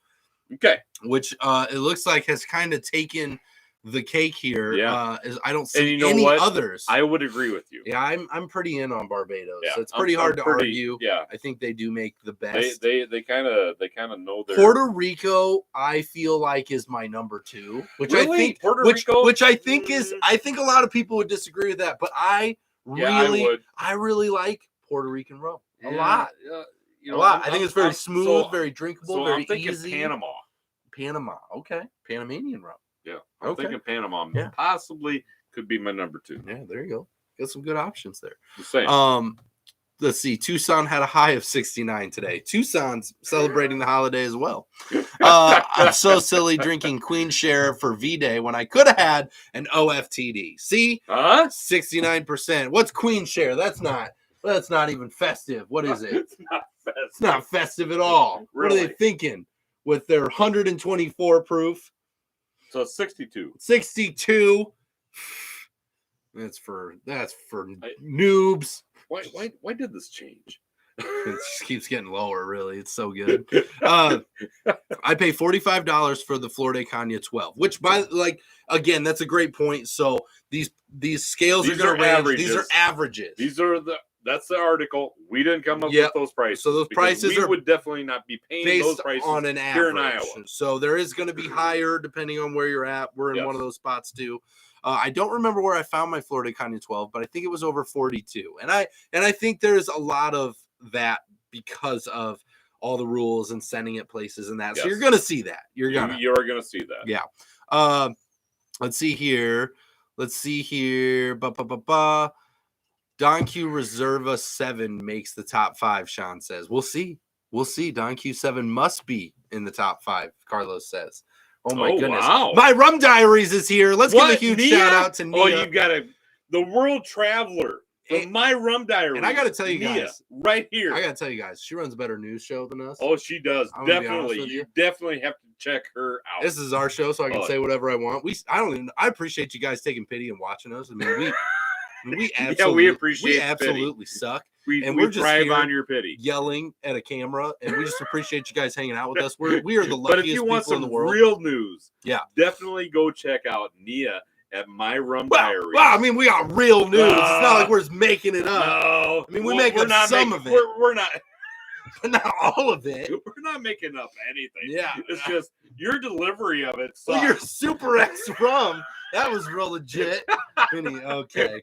Okay. Which it looks like has kind of taken the cake here. Yeah. I don't see any others. I would agree with you. Yeah, I'm pretty in on Barbados. Yeah, So it's pretty hard to argue. Yeah. I think they do make the best. They kind of know their Puerto Rico, I feel like is my number 2, which really? I think Puerto Rico? which I think is I think a lot of people would disagree with that, but I really like Puerto Rican rum a lot. You know, a lot. I think it's very smooth, very drinkable, very I'm thinking easy. Panama. Okay. Panamanian rum. Yeah. I'm thinking Panama possibly could be my number 2. Yeah, there you go. Got some good options there. Just saying. Let's see. Tucson had a high of 69 today. Tucson's celebrating the holiday as well. I'm so silly drinking Queen Share for V-Day when I could have had an OFTD. See? 69%. What's Queen Share? That's not even festive. What is it? It's not festive. It's not festive at all. Really? What are they thinking? With their 124 proof. So it's 62. 62. That's for noobs. Why did this change? It just keeps getting lower, really. It's so good. I pay $45 for the Flor de Caña 12, which again, that's a great point. So these scales are going to range. These are averages. That's the article. We didn't come up with those prices. So those prices would definitely not be paying those prices on an average. Here in Iowa. So there is going to be higher depending on where you're at. We're in one of those spots too. I don't remember where I found my Flor de Caña 12, but I think it was over 42. And I think there's a lot of that because of all the rules and sending it places and that. Yes. So you're going to see that. You're going to see that. Yeah. Let's see here. Don Q Reserva 7 makes the top 5, Sean says. We'll see. Don Q 7 must be in the top 5, Carlos says. Oh my goodness. Wow. My Rum Diaries is here. Let's give a huge shout out to Nia. Oh, you got the world traveler from My Rum Diaries. And I got to tell you guys. Right here. I got to tell you guys. She runs a better news show than us. Oh, she does. Definitely. You definitely have to check her out. This is our show, so I can say whatever I want. I appreciate you guys taking pity and watching us. I mean, we absolutely suck. We thrive on your pity. Yelling at a camera, and we just appreciate you guys hanging out with us. We are the luckiest people in the world. But if you want some real news, definitely go check out Nia at My Rum Diaries. Well, I mean, we got real news. It's not like we're just making it up. No, I mean, we make up some of it. We're not. But not all of it. We're not making up anything. Yeah. It's just your delivery of it sucks. Well, your Super X rum. That was real legit. Okay.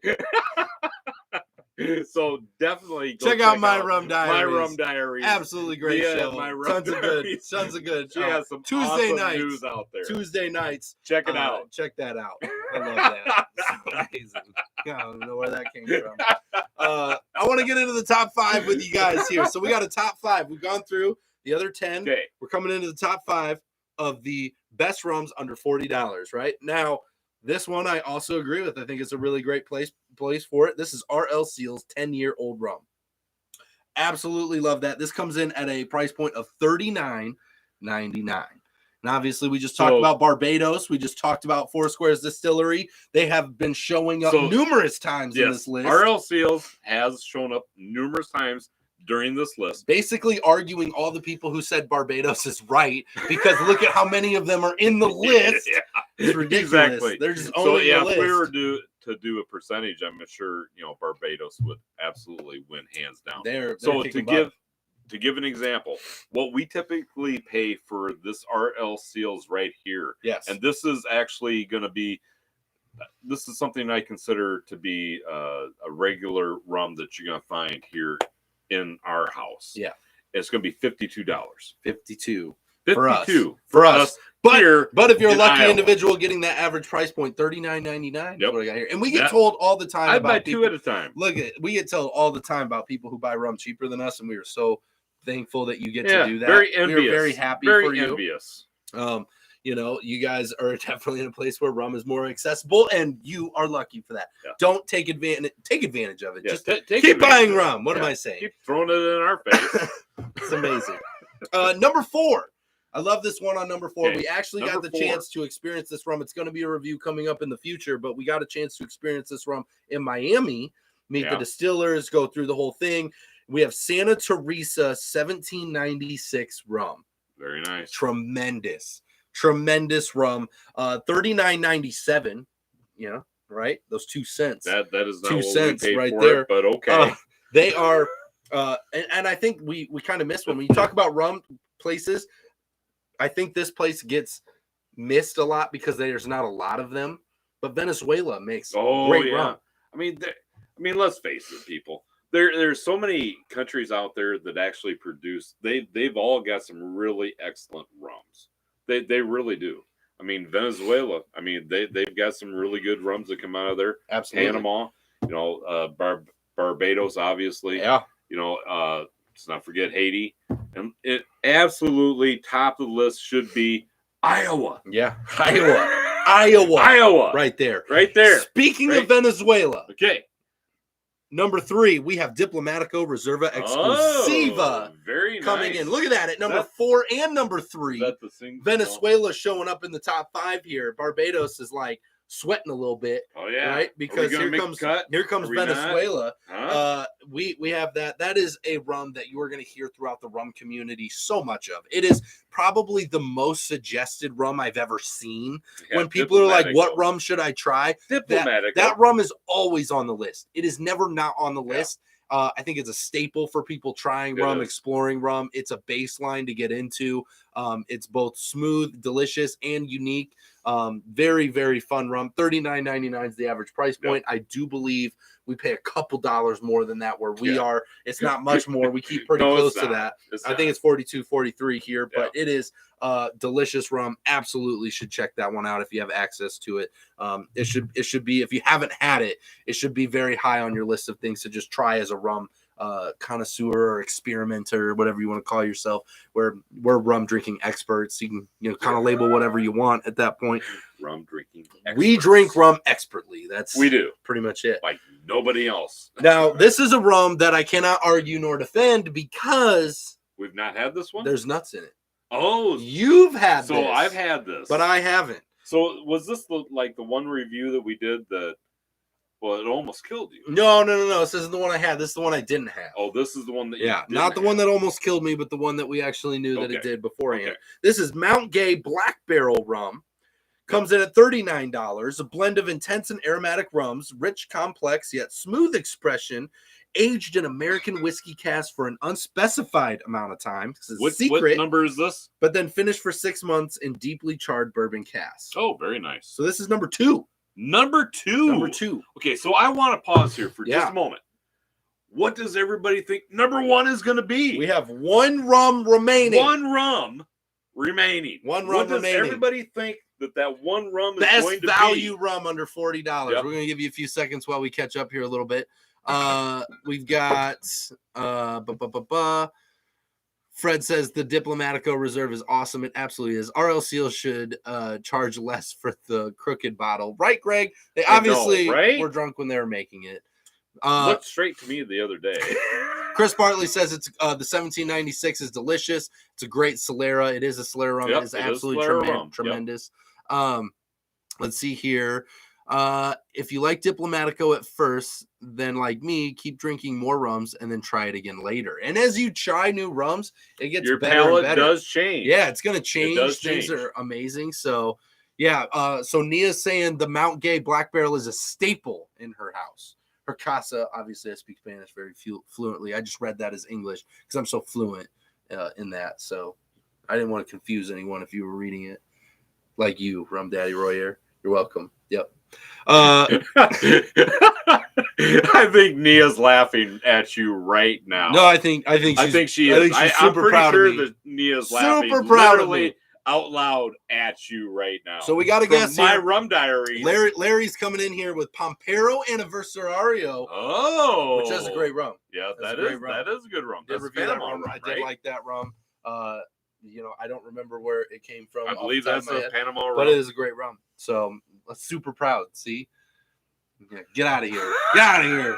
So definitely check out My Rum Diaries. My Rum Diaries. Absolutely great show. My Rum Diaries. Tons of good. She has some Tuesday awesome nights, news out there. Tuesday nights. Check it out. Check that out. I love that. It's amazing. I don't know where that came from. I want to get into the top 5 with you guys here. So we got a top 5. We've gone through the other 10. Okay. We're coming into the top 5 of the best rums under $40, right? Now, this one I also agree with. I think it's a really great place for it. This is RL Seal's 10-year-old rum. Absolutely love that. This comes in at a price point of $39.99. And obviously, we just talked about Barbados. We just talked about Foursquare's Distillery. They have been showing up numerous times in this list. RL Seals has shown up numerous times during this list. Basically arguing all the people who said Barbados is right, because look at how many of them are in the list. It's ridiculous. Exactly. They're just owning the list. If we were to do a percentage, I'm sure Barbados would absolutely win hands down. They're to give an example, what we typically pay for this RL Seals right here. Yes. And this is actually going to be, this is something I consider to be a regular rum that you're going to find here in our house. Yeah. It's going to be $52. $52 for us. But if you're a lucky Iowa. individual getting that average price point, $39.99. Yep. What I got here. And we get told all the time I'd buy about people, 2 at a time. We get told all the time about people who buy rum cheaper than us, and we are so thankful that you get to do that. Very envious. We're very happy very for you. Envious. You guys are definitely in a place where rum is more accessible, and you are lucky for that. Yeah. Don't take advantage of it. Just keep buying rum. What am I saying? Keep throwing it in our face. It's amazing. Number 4. I love this one on number 4. Okay. We actually got the chance to experience this rum. It's going to be a review coming up in the future, but we got a chance to experience this rum in Miami, meet the distillers, go through the whole thing. We have Santa Teresa 1796 rum. Very nice. Tremendous rum. $39.97. Yeah, right? Those 2 cents. That is not 2 cents right for there. It, but okay. They are and I think we kind of missed one. When you talk about rum places, I think this place gets missed a lot because there's not a lot of them. But Venezuela makes great rum. I mean, let's face it, people. There's so many countries out there that actually produce. They've all got some really excellent rums. They really do. I mean, Venezuela. I mean, they've got some really good rums that come out of there. Absolutely. Panama. Barbados, obviously. Yeah. Let's not forget Haiti. And it absolutely top of the list should be Iowa. Yeah, Iowa. Right there. Speaking of Venezuela. Okay. Number 3, we have Diplomatico Reserva Exclusiva very nice. Coming in. Look at that at number 4 and number 3. Venezuela showing up in the top 5 here. Barbados is like sweating a little bit. Oh yeah, right? Because here comes Venezuela. We have that. That is a rum that you are going to hear throughout the rum community so much of. It is probably the most suggested rum I've ever seen. When people are like, "What rum should I try?" That rum is always on the list. It is never not on the list. I think it's a staple for people trying rum, exploring rum. It's a baseline to get into. It's both smooth, delicious, and unique. Very, very fun rum. $39.99 is the average price point. I do believe we pay a couple dollars more than that where we are. It's not much more. We keep pretty close to that. I think it's 42, 43 here, but it is delicious rum. Absolutely should check that one out if you have access to it. It should be, if you haven't had it, it should be very high on your list of things to just try as a rum connoisseur or experimenter, whatever you want to call yourself. We're rum drinking experts. You can kind of label whatever you want at that point. Rum drinking experts. We drink rum expertly. We do pretty much it. Like nobody else. Now, this is a rum that I cannot argue nor defend because we've not had this one. There's nuts in it. Oh, you've had this. So I've had this, but I haven't. So was this the one review that we did that? Well, it almost killed you. No. This isn't the one I had. This is the one I didn't have. Oh, this is the one that not the one that almost killed me, but the one that we actually knew that it did beforehand. Okay. This is Mount Gay Black Barrel Rum. Comes in at $39. A blend of intense and aromatic rums, rich, complex, yet smooth expression, aged in American whiskey cask for an unspecified amount of time. This is secret. What number is this? But then finished for 6 months in deeply charred bourbon cask. Oh, very nice. So this is number 2. Number two. Okay, so I want to pause here for just a moment. What does everybody think number 1 is going to be? We have one rum remaining. One rum remaining. One rum what remaining. Does everybody think that one rum is best going to value be? rum under $40? Yep. We're going to give you a few seconds while we catch up here a little bit. We've got Fred says the Diplomatico Reserve is awesome. It absolutely is. RL Seal should charge less for the crooked bottle. Right, Greg? They obviously were drunk when they were making it. Looked straight to me the other day. Chris Bartley says it's the 1796 is delicious. It's a great Solera. It is a Solera rum. It is absolutely tremendous. Yep. Let's see here. If you like Diplomatico at first, then like me, keep drinking more rums and then try it again later. And as you try new rums, it gets your better palate and better. Does change. Yeah, it's going to change. It does Things change. are amazing. So yeah. So Nia's saying the Mount Gay Black Barrel is a staple in her house. Her casa, obviously, I speak Spanish very fluently. I just read that as English because I'm so fluent in that. So I didn't want to confuse anyone if you were reading it like you, Rum Daddy Royer. You're welcome. Yep. I think Nia's laughing at you right now. No, I think she is. I think she's super proud of me. That Nia's laughing super proud of me out loud at you right now. So we got to guess my here. rum diary. Larry's coming in here with Pampero Anniversario. Oh, which is a great rum. Yeah, that is a good rum. Did review that rum. I did like that rum. I don't remember where it came from. I believe that's a Panama rum, but it is a great rum. So I'm super proud. See, get out of here. Get out of here.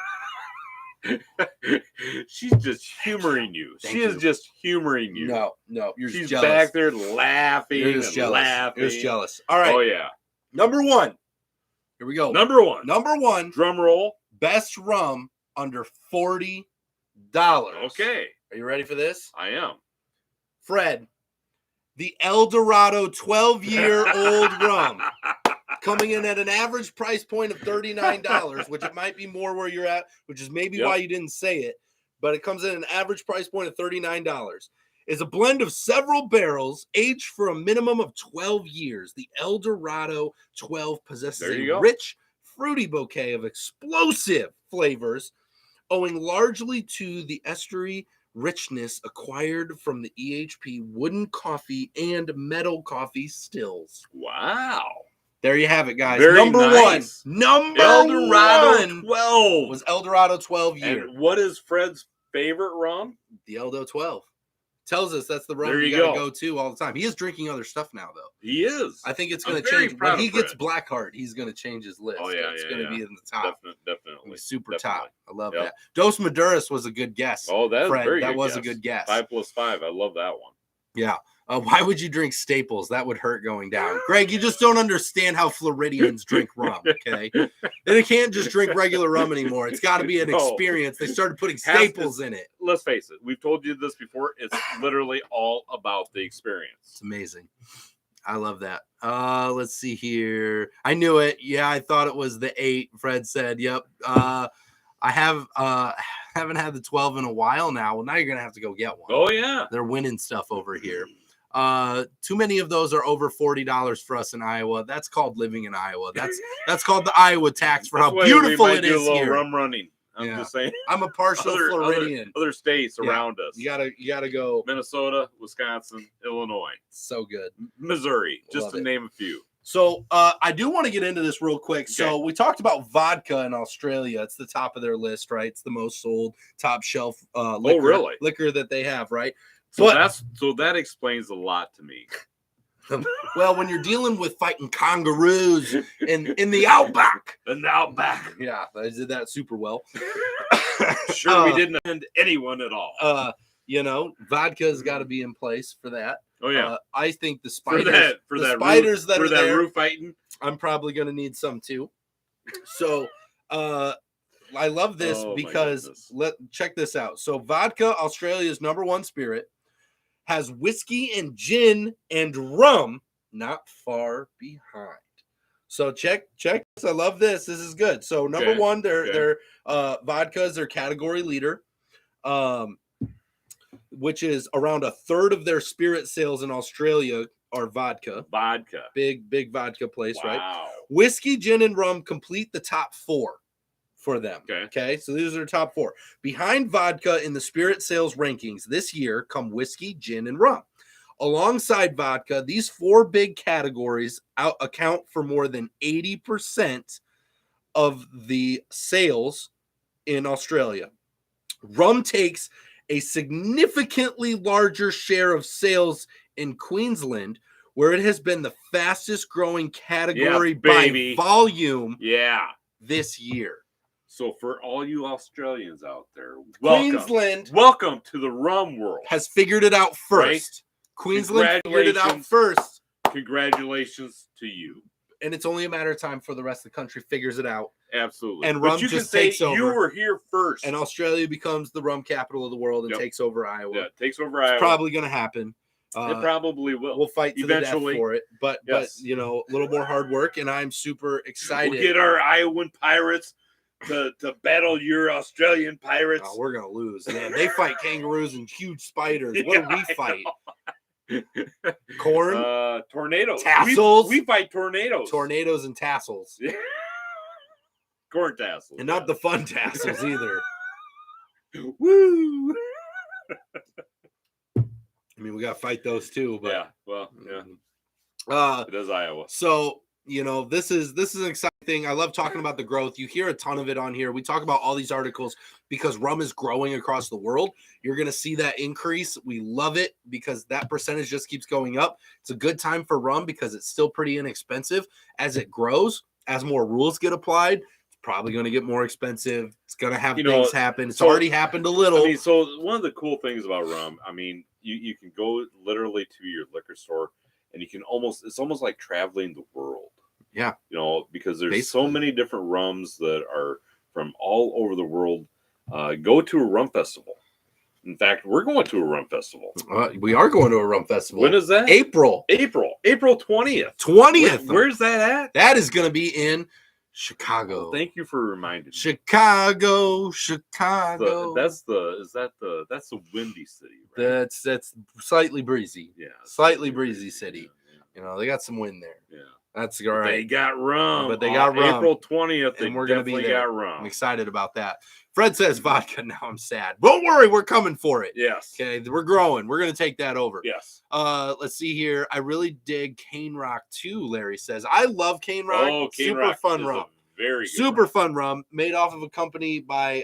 She's just humoring you. She is just humoring you. No, you're She's jealous. back there laughing. You're just jealous. Laughing. You're just jealous. All right. Oh yeah. Number 1. Here we go. Number one. Drum roll. Best rum under $40. Okay. Are you ready for this? I am. Fred, the El Dorado 12-year-old rum, coming in at an average price point of $39, which it might be more where you're at, which is maybe why you didn't say it, but it comes in at an average price point of $39. Is a blend of several barrels aged for a minimum of 12 years. The El Dorado 12 possesses a rich, fruity bouquet of explosive flavors, owing largely to the estery richness acquired from the EHP wooden coffee and metal coffee stills. Wow. There you have it, guys. Number nice. One. Number El Dorado one 12. Was El Dorado 12 year. And what is Fred's favorite rum? The Eldo 12. Tells us that's the rum you gotta go to all the time. He is drinking other stuff now, though. He is. I think it's going to change. When he gets Blackheart, he's going to change his list. Oh, yeah, it's going to be in the top. Definitely. Super top. I love that. Dos Maduras was a good guess. Oh, that was very good. That was a good guess. 5 + 5. I love that one. Yeah. Why would you drink Staples? That would hurt going down. Greg, you just don't understand how Floridians drink rum, okay? They can't just drink regular rum anymore. It's got to be an experience. They started putting Staples in it. Let's face it. We've told you this before. It's literally all about the experience. It's amazing. I love that. Let's see here. I knew it. Yeah, I thought it was the 8. Fred said, yep. I haven't had the 12 in a while now. Well, now you're going to have to go get one. Oh, yeah. They're winning stuff over here. Too many of those are over $40 for us in Iowa. That's called living in Iowa. That's called the Iowa tax for how beautiful it is here. Rum running. I'm just saying. I'm a partial Floridian. Other states around us. You gotta go. Minnesota, Wisconsin, Illinois. So good. Missouri, just to name a few. So I do want to get into this real quick. Okay. So we talked about vodka in Australia. It's the top of their list, right? It's the most sold top shelf liquor that they have, right? So that explains a lot to me. Well, when you're dealing with fighting kangaroos in the outback. Yeah, I did that super well. Sure, we didn't offend anyone at all. Vodka's got to be in place for that. Oh yeah, I think the spiders for that roof fighting. I'm probably going to need some too. So, I love this because check this out. So, vodka, Australia's #1 spirit, has whiskey and gin and rum not far behind. So check this. I love this. This is good. So number one, their vodka is their category leader, which is around a third of their spirit sales in Australia are vodka. Big vodka place, right? Whiskey, gin, and rum complete the top 4 for them. Okay. So these are their top 4. Behind vodka in the spirit sales rankings this year come whiskey, gin, and rum. Alongside vodka, these 4 big categories account for more than 80% of the sales in Australia. Rum takes a significantly larger share of sales in Queensland, where it has been the fastest growing category by volume this year. So for all you Australians out there, Queensland welcome to the rum world. Has figured it out first. Right? Queensland figured it out first. Congratulations to you. And it's only a matter of time for the rest of the country figures it out. Absolutely. And rum just takes over. You were here first. And Australia becomes the rum capital of the world and takes over Iowa. Yeah, takes over Iowa. It's probably going to happen. It probably will. We'll fight to eventually the death for it. But you know, a little more hard work, and I'm super excited. We'll get our Iowan Pirates to battle your Australian Pirates. Oh, we're going to lose, man. They fight kangaroos and huge spiders. What do we fight? Corn? Tornadoes. Tassels? We fight tornadoes. Tornadoes and tassels. Corn tassels. And not the fun tassels either. Woo! I mean, we got to fight those too. But it is Iowa. So, you know, this is an exciting thing. I love talking about the growth. You hear a ton of it on here. We talk about all these articles because rum is growing across the world. You're going to see that increase. We love it because that percentage just keeps going up. It's a good time for rum because it's still pretty inexpensive. As it grows, as more rules get applied, it's probably going to get more expensive. It's going to have things happen. It's already happened a little. I mean, so one of the cool things about rum, I mean, you can go literally to your liquor store and you can it's almost like traveling the world. Yeah. You know, because there's so many different rums that are from all over the world. Go to a rum festival. In fact, we're going to a rum festival. We are going to a rum festival. When is that? April 20th. 20th. Where's that at? That is going to be in Chicago. Well, thank you for reminding me. Chicago. That's the windy city, right? That's slightly breezy. Yeah. Slightly breezy city. Yeah. You know, they got some wind there. Yeah. That's all right. They got rum. But they got rum. April 20th. And we're going to be there. Got rum. I'm excited about that. Fred says vodka. Now I'm sad. Don't worry. We're coming for it. Yes. Okay. We're growing. We're going to take that over. Yes. Let's see here. I really dig Cane Rock too, Larry says. I love Cane Rock. Oh, Cane Super Rock fun is rum. Very super rum. Fun rum made off of a company by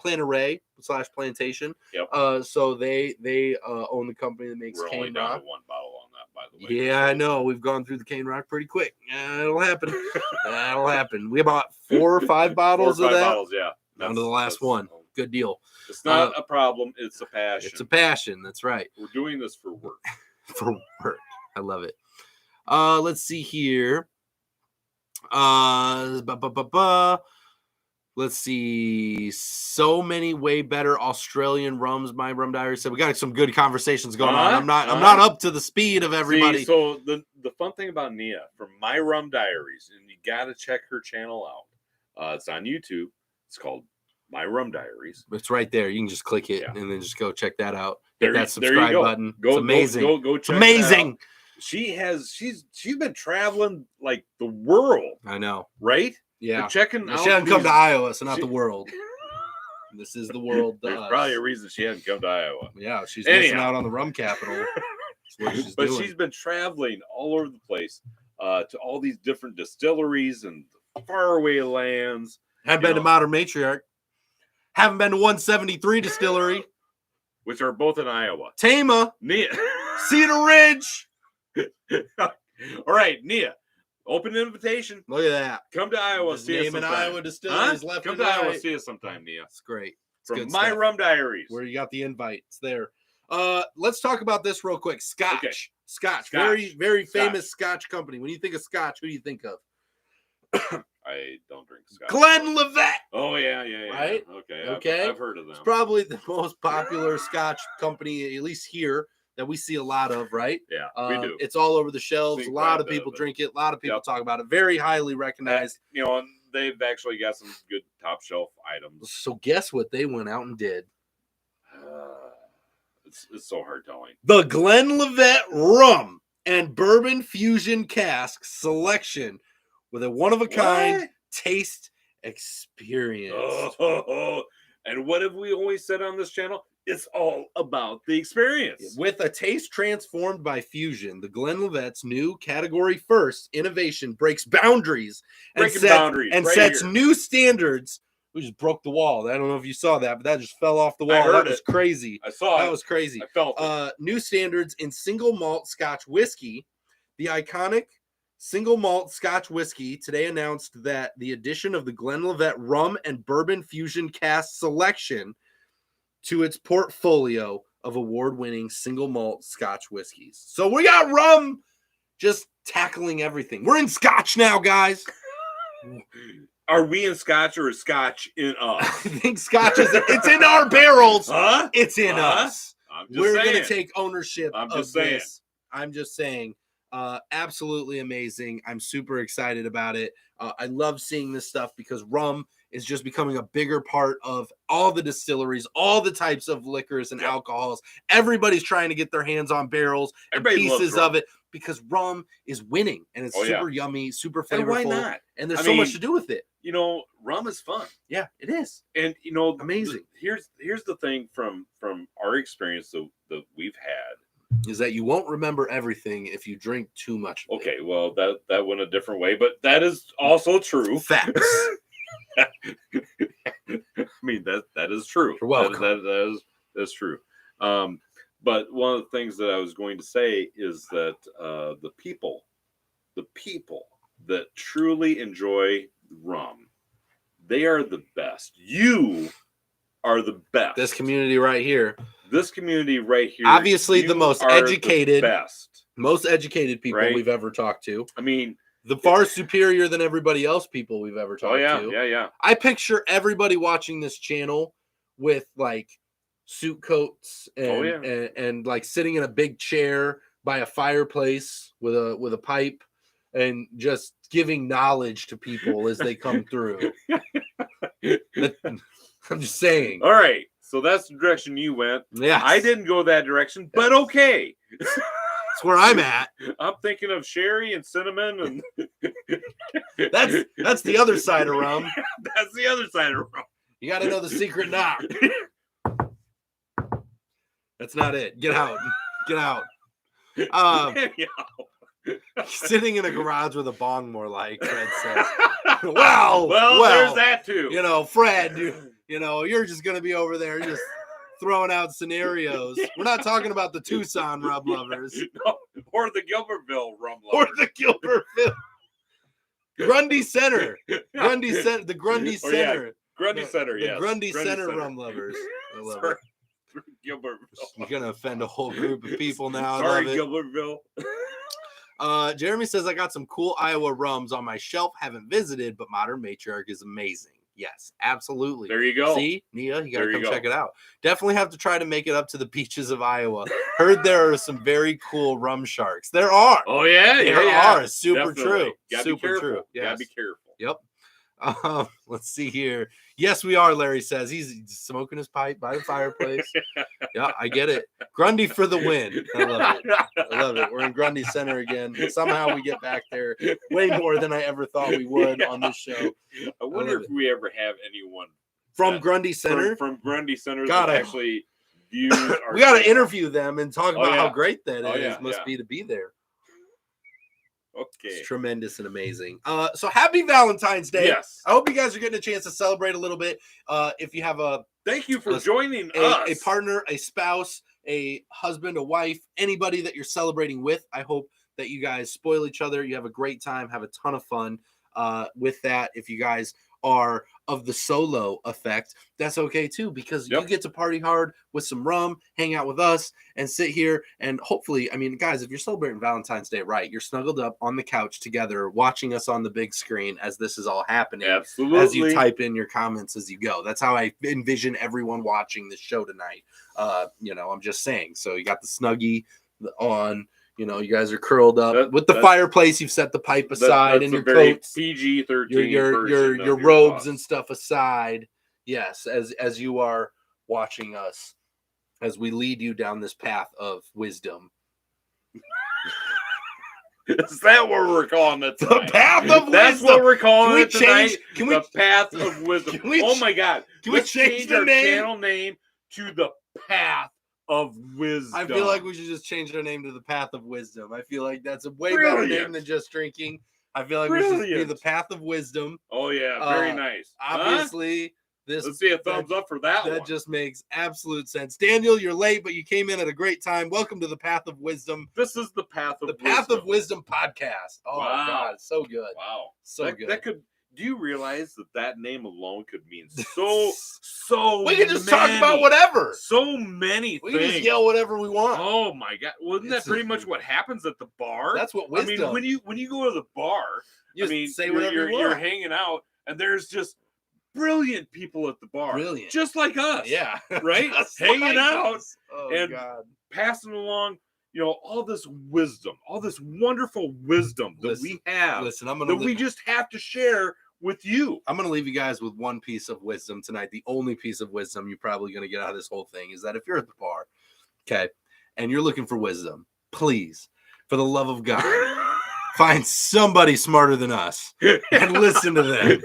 Plantaray / Plantation. Yep. So they own the company that makes We're Cane only Rock. down to one bottle on that, by the way. Yeah, I know. We've gone through the Cane Rock pretty quick. Yeah, it'll happen. That'll happen. We bought 4 or 5 bottles of that. Bottles, yeah. Down to the last one. Good deal. It's not a problem. It's a passion. It's a passion. That's right. We're doing this for work. For work. I love it. Let's see here. Let's see. So many way better Australian rums. My Rum Diary said we got some good conversations going on. I'm not up to the speed of everybody. See, so the fun thing about Nia from My Rum Diaries, and you got to check her channel out. It's on YouTube. It's called My Rum Diaries. It's right there. You can just click it and then just go check that out. Hit that subscribe button. It's amazing. Go check it's amazing. She's been traveling like the world. I know. Right? Yeah. She hasn't come to Iowa, so not the world. This is the world. There's probably a reason she hadn't come to Iowa. Yeah, she's missing out on the rum capital. She's been traveling all over the place to all these different distilleries and faraway lands. Haven't been to Modern Matriarch. Haven't been to 173 Distillery. Which are both in Iowa. Tama. Nia. Cedar Ridge. All right, Nia. Open invitation. Look at that. Come to Iowa. See us sometime. Iowa Distilleries left. Come to Iowa. See us sometime, Nia. It's great. From My Rum Diaries. Where you got the invite. It's there. Let's talk about this real quick. Scotch. Okay. Scotch. Very, very famous Scotch company. When you think of Scotch, who do you think of? I don't drink Scotch. Glenlivet. Oh, yeah. Right? Okay. I've heard of them. It's probably the most popular Scotch company, at least here, that we see a lot of, right? Yeah, we do. It's all over the shelves. A lot of people drink it. A lot of people talk about it. Very highly recognized. And they've actually got some good top shelf items. So guess what they went out and did? It's so hard telling. The Glenlivet Rum and Bourbon Fusion Cask Selection with a one-of-a-kind taste experienced. And what have we always said on this channel? It's all about the experience. With a taste transformed by fusion, the Glenlivet's new category first innovation breaks boundaries and sets new standards. We just broke the wall. I don't know if you saw that, but that just fell off the wall. That was crazy. I saw it. That was crazy. I felt it. New standards in single malt Scotch whiskey. The iconic single malt Scotch whiskey today announced that the addition of the Glenlivet rum and bourbon fusion cask selection to its portfolio of award-winning single malt Scotch whiskeys. So we got rum just tackling everything. We're in Scotch now, guys. Are we in Scotch or is Scotch in us? I think Scotch it's in our barrels. Huh? It's in us. We're going to take ownership of this. I'm just saying. Absolutely amazing. I'm super excited about it. I love seeing this stuff because rum is just becoming a bigger part of all the distilleries, all the types of liquors and alcohols. Everybody's trying to get their hands on barrels and pieces of it because rum is winning and it's super yummy, super flavorful. And why not? And there's so much to do with it. You know, rum is fun. Yeah, it is. And you know, amazing. Here's the thing from our experience that we've had is that you won't remember everything if you drink too much of it. Okay, well that went a different way, but that is also true. Facts. I mean that is true. You're welcome. That's true. But one of the things that I was going to say is that the people that truly enjoy rum, they are the best. You are the best. This community right here. Obviously the most educated, best. Most educated people we've ever talked to. I mean, the far superior than everybody else people we've ever talked to. Yeah. I picture everybody watching this channel with like suit coats and like sitting in a big chair by a fireplace with a pipe and just giving knowledge to people as they come through. I'm just saying. All right. So that's the direction you went. Yeah. I didn't go that direction, but okay. That's where I'm at. I'm thinking of sherry and cinnamon and that's the other side of rum. That's the other side of rum. You got to know the secret knock. That's not it. Get out. Get out. Sitting in a garage with a bong, more like Fred says. Well, there's that too. You know, Fred, you're just going to be over there just throwing out scenarios. We're not talking about the Tucson rum lovers. No, or the Gilbertville rum lovers. Or the Gilbertville. Grundy Center. Grundy Center. The Grundy Center. Grundy Center, yes. The Grundy Center rum lovers. I love it. Gilbertville. You're going to offend a whole group of people now. Sorry, Gilbertville. Jeremy says, I got some cool Iowa rums on my shelf. Haven't visited, but Modern Matriarch is amazing. Yes, absolutely. There you go. See, Nia, you got to come check it out. Definitely have to try to make it up to the beaches of Iowa. Heard there are some very cool rum sharks. There are. Oh, yeah. There are. Super Definitely. True. Super true. Yes. Gotta be careful. Yep. Let's see here. Yes, we are, Larry says. He's smoking his pipe by the fireplace. Yeah, I get it. Grundy for the win. I love it. We're in Grundy Center again. Somehow we get back there way more than I ever thought we would on this show. I wonder if we ever have anyone from Grundy Center. From Grundy Center that actually views our we got to interview them and talk about how great that is. Must be to be there. Okay. It's tremendous and amazing. So happy Valentine's Day. Yes. I hope you guys are getting a chance to celebrate a little bit. If you have thank you for joining us. A partner, a spouse, a husband, a wife, anybody that you're celebrating with. I hope that you guys spoil each other. You have a great time, have a ton of fun with that. If you guys are of the solo effect, that's okay too, because you get to party hard with some rum, hang out with us, and sit here and hopefully, I mean, guys, if you're celebrating Valentine's Day, right, you're snuggled up on the couch together, watching us on the big screen as this is all happening. Absolutely. As you type in your comments as you go. That's how I envision everyone watching this show tonight. I'm just saying. So you got the Snuggie on. You guys are curled up with the fireplace. You've set the pipe aside and your coats, PG-13, your robes and stuff aside. Yes, as you are watching us, as we lead you down this path of wisdom. Is that what we're calling it tonight? The path of wisdom. That's what we're calling it tonight. The path of wisdom. Oh my God. Can we change our channel name to the path of wisdom? I feel like we should just change our name to the path of wisdom. I feel like that's a way better name than just drinking. I feel like we should be the path of wisdom. Oh yeah, very nice. Obviously, let's see a thumbs up for that one. That just makes absolute sense. Daniel, you're late, but you came in at a great time. Welcome to the Path of Wisdom. This is the Path of Wisdom. Path of Wisdom podcast. Oh wow. God, so good. Wow, so good. That could. Do you realize that name alone could mean so? We can just talk about whatever. So many things. We can just yell whatever we want. Oh my God! Wasn't that pretty much what happens at the bar? That's what wisdom. I mean, when you go to the bar, say whatever you're hanging out, and there's just brilliant people at the bar, just like us. Yeah, right. Hanging out and passing along. All this wisdom, all this wonderful wisdom that we have. We just have to share with you. I'm going to leave you guys with one piece of wisdom tonight. The only piece of wisdom you're probably going to get out of this whole thing is that if you're at the bar, okay, and you're looking for wisdom, please, for the love of God, find somebody smarter than us and listen to them.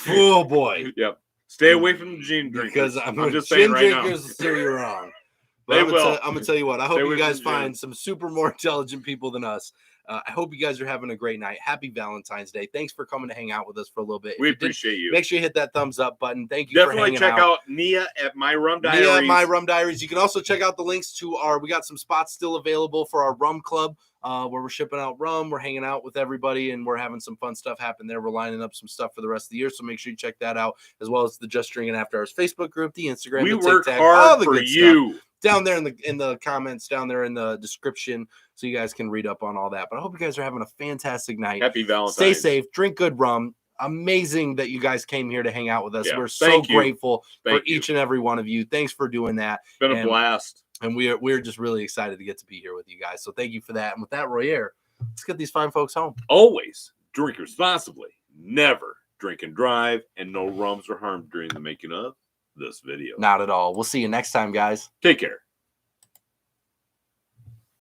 Oh boy. Yep. Stay away from the gin drinkers. Because I'm just saying right now. Gin drinkers steer you wrong. But I'm going to tell you what. I hope you guys find some super more intelligent people than us. I hope you guys are having a great night. Happy Valentine's Day. Thanks for coming to hang out with us for a little bit. We appreciate you. Make sure you hit that thumbs up button. Thank you Definitely for hanging out. Definitely check out Nia at My Rum Diaries. Nia at My Rum Diaries. You can also check out the links to we got some spots still available for our rum club where we're shipping out rum. We're hanging out with everybody, and we're having some fun stuff happen there. We're lining up some stuff for the rest of the year, so make sure you check that out, as well as the Just Drinking After Hours Facebook group, the Instagram, we the work TikTok, hard all the for good you. Stuff. Down there in the comments, down there in the description, so you guys can read up on all that. But I hope you guys are having a fantastic night. Happy Valentine's. Stay safe. Drink good rum. Amazing that you guys came here to hang out with us. Yeah, we're so grateful for you. Each and every one of you. Thanks for doing that. It's been a blast. And we're just really excited to get to be here with you guys. So thank you for that. And with that, Royer, let's get these fine folks home. Always drink responsibly. Never drink and drive. And no rums are harmed during the making of this video. Not at all. We'll see you next time, guys. Take care.